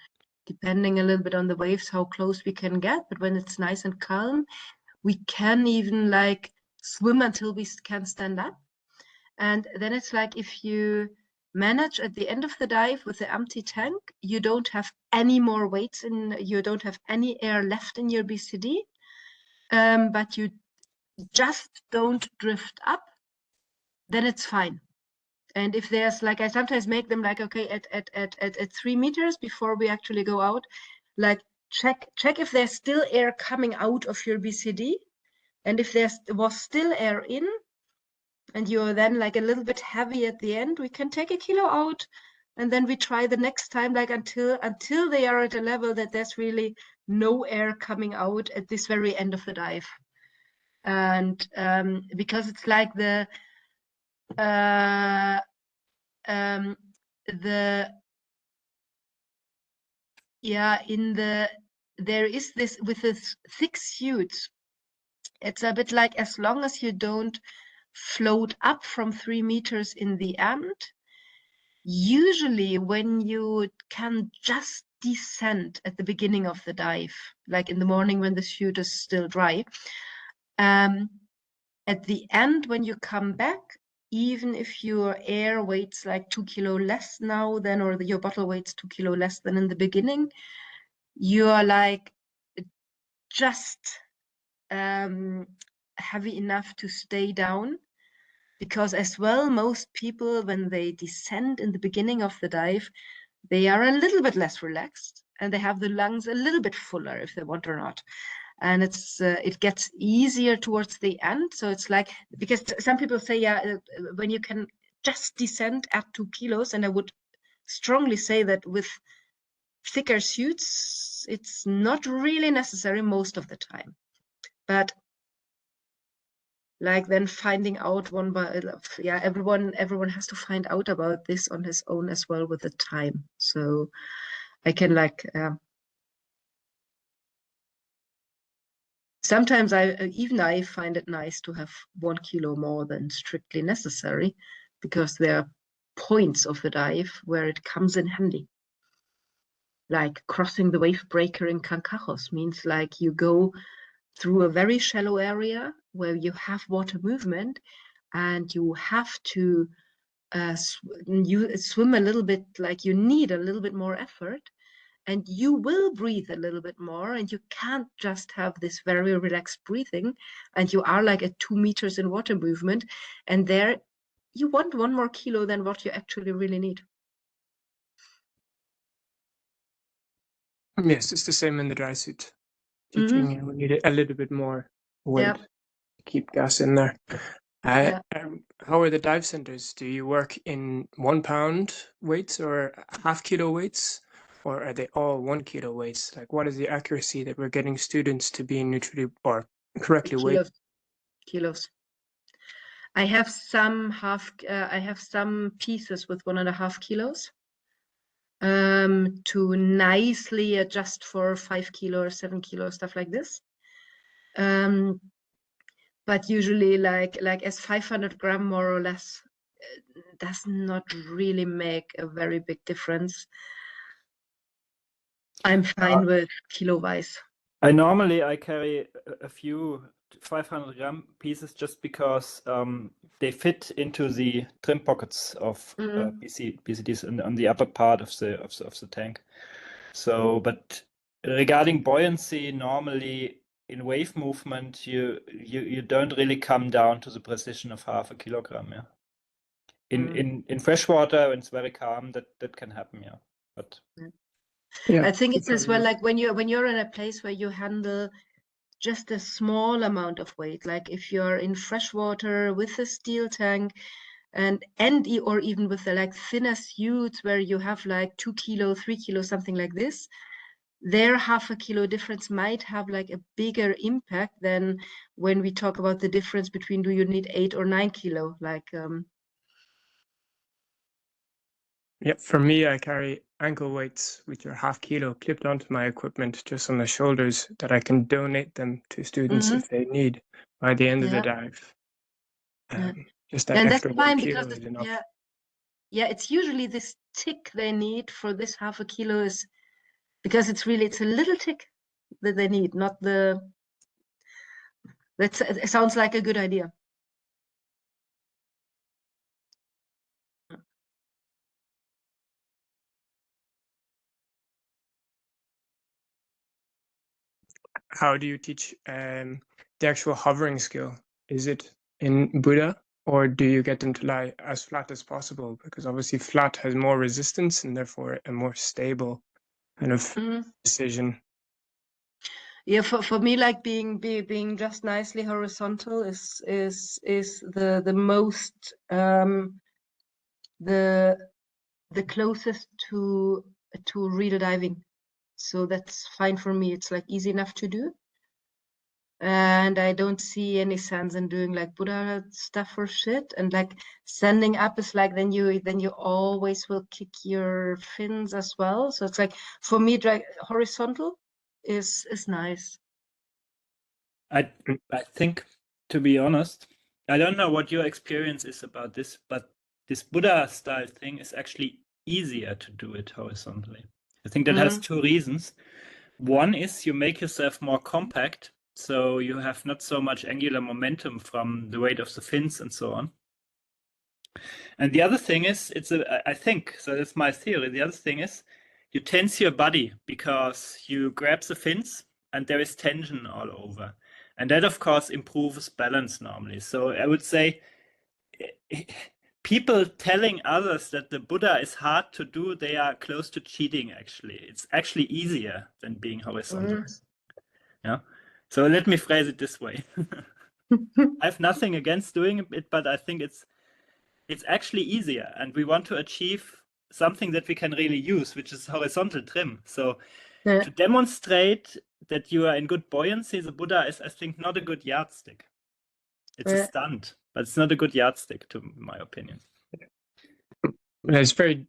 depending a little bit on the waves, how close we can get. But when it's nice and calm, we can even like swim until we can stand up. And then it's like, if you manage at the end of the dive with the empty tank, you don't have any more weights in, you don't have any air left in your BCD, but you just don't drift up, then it's fine. And if there's like, I sometimes make them like, okay, at 3 meters before we actually go out, like check if there's still air coming out of your BCD. And if there was still air in, and you're then like a little bit heavy at the end, we can take a kilo out, and then we try the next time, like until they are at a level that there's really no air coming out at this very end of the dive. And because it's like the yeah, there is this with this thick suit, it's a bit like, as long as you don't float up from 3 meters in the end, usually when you can just descend at the beginning of the dive, like in the morning when the chute is still dry, at the end when you come back, even if your air weights like 2 kilo less now than, or your bottle weights 2 kilo less than in the beginning, you are like just heavy enough to stay down. Because as well, most people, when they descend in the beginning of the dive, they are a little bit less relaxed and they have the lungs a little bit fuller, if they want or not. And it gets easier towards the end. So it's like, because some people say, yeah, when you can just descend at 2 kilos, and I would strongly say that with thicker suits, it's not really necessary most of the time. But like then finding out one by, yeah, everyone has to find out about this on his own as well with the time. So I can like sometimes I find it nice to have 1 kilo more than strictly necessary, because there are points of the dive where it comes in handy. Like crossing the wave breaker in Cancajos means like you go through a very shallow area where you have water movement, and you have to you swim a little bit, like you need a little bit more effort, and you will breathe a little bit more, and you can't just have this very relaxed breathing, and you are like at 2 meters in water movement, and there you want 1 more kilo than what you actually really need. Yes, it's the same in the dry suit. Teaching, we need a little bit more weight to keep gas in there. How are the dive centers? Do you work in 1 pound weights or half kilo weights, or are they all 1 kilo weights? Like, what is the accuracy that we're getting students to be neutrally or correctly weighted? Kilos. I have some pieces with 1.5 kilos to nicely adjust for 5 kilo or 7 kilo, stuff like this. But usually like as 500 gram more or less does not really make a very big difference. I'm fine with kilo wise. I normally carry a few 500 gram pieces just because they fit into the trim pockets of BCDs on the upper part of the tank. So, but regarding buoyancy, normally in wave movement, you don't really come down to the precision of half a kilogram. Yeah. In freshwater, when it's very calm, that can happen. Yeah, but. Yeah, I think it's as well like when you're in a place where you handle just a small amount of weight, like if you're in freshwater with a steel tank or even with the like thinner suits where you have like 2 kilo, 3 kilo, something like this, their half a kilo difference might have like a bigger impact than when we talk about the difference between do you need 8 or 9 kilo, like Yeah, for me, I carry ankle weights, which are half kilo, clipped onto my equipment just on the shoulders, that I can donate them to students if they need by the end of the dive. Just that extra 1 kilo is enough. Yeah, it's usually this tick they need for this half a kilo is because it's a little tick that they need, not the. It sounds like a good idea. How do you teach the actual hovering skill? Is it in Buddha, or do you get them to lie as flat as possible? Because obviously flat has more resistance and therefore a more stable kind of decision. Yeah, for me, like being just nicely horizontal is the most the closest to real diving. So that's fine for me. It's like easy enough to do. And I don't see any sense in doing like Buddha stuff or shit. And like standing up is like then you always will kick your fins as well. So it's like for me, horizontal is nice. I think, to be honest, I don't know what your experience is about this, but this Buddha style thing is actually easier to do it horizontally. I think that has two reasons. One is you make yourself more compact, so you have not so much angular momentum from the weight of the fins and so on. And the other thing is, I think, so that's my theory, the other thing is you tense your body because you grab the fins and there is tension all over. And that, of course, improves balance normally. So I would say people telling others that the Buddha is hard to do, they are close to cheating, actually. It's actually easier than being horizontal. Yeah. So let me phrase it this way. I have nothing against doing it, but I think it's actually easier. And we want to achieve something that we can really use, which is horizontal trim. So to demonstrate that you are in good buoyancy, the Buddha is, I think, not a good yardstick. It's a stunt, but it's not a good yardstick, to my opinion. It's very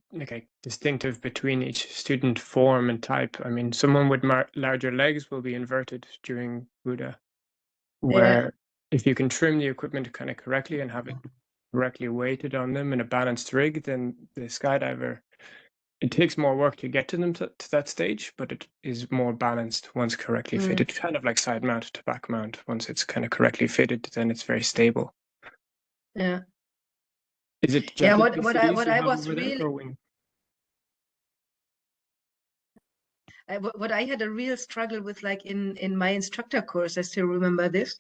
distinctive between each student form and type. I mean, someone with larger legs will be inverted during Buddha, where if you can trim the equipment kind of correctly and have it correctly weighted on them in a balanced rig, then the skydiver, it takes more work to get to them to that stage, but it is more balanced once correctly fitted, kind of like side mount to back mount. Once it's kind of correctly fitted, then it's very stable. Yeah. Is it what I was really what I had a real struggle with, like in my instructor course, I still remember this.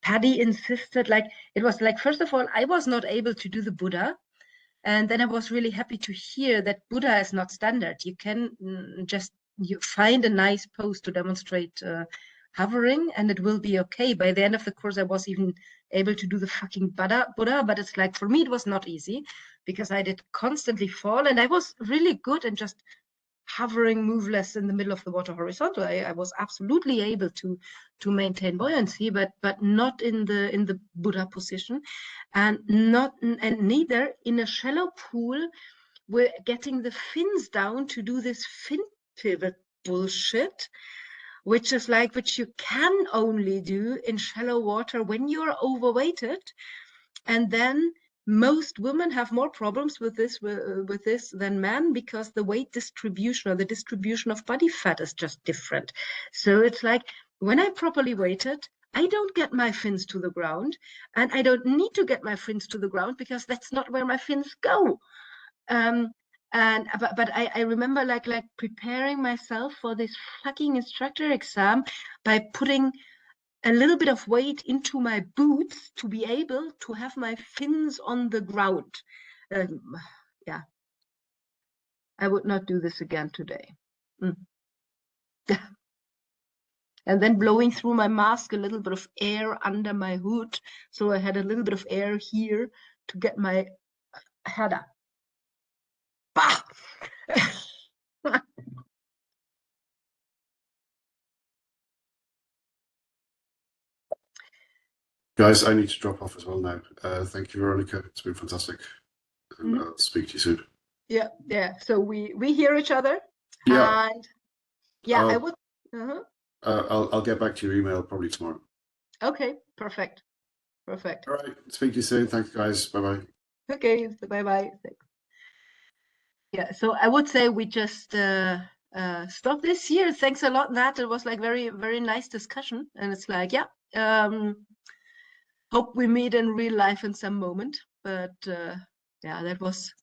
Paddy insisted, like it was like, first of all, I was not able to do the Buddha. And then I was really happy to hear that Buddha is not standard. You can just you find a nice pose to demonstrate hovering, and it will be okay. By the end of the course, I was even able to do the fucking Buddha, but it's like, for me, it was not easy because I did constantly fall, and I was really good in just hovering moveless in the middle of the water horizontal. I was absolutely able to maintain buoyancy, but not in the Buddha position, and neither in a shallow pool. We're getting the fins down to do this fin pivot bullshit, which you can only do in shallow water when you're overweighted. And then most women have more problems with this than men, because the weight distribution, or the distribution of body fat, is just different. So it's like, when I properly weighted, I don't get my fins to the ground, and I don't need to get my fins to the ground because that's not where my fins go. But I remember like preparing myself for this fucking instructor exam by putting a little bit of weight into my boots to be able to have my fins on the ground. Yeah, I would not do this again today. And then blowing through my mask a little bit of air under my hood, so I had a little bit of air here to get my head up. Bah! Guys, I need to drop off as well now. Thank you, Veronica. It's been fantastic. And I'll speak to you soon. Yeah. So we hear each other. Yeah. And yeah, I would. I'll get back to your email probably tomorrow. Okay, perfect. All right. Speak to you soon. Thanks, guys. Bye-bye. Okay, bye-bye. Thanks. Yeah, so I would say we just stop this here. Thanks a lot, Nat. It was like very, very nice discussion. And it's like, yeah, hope we meet in real life in some moment. But yeah, that was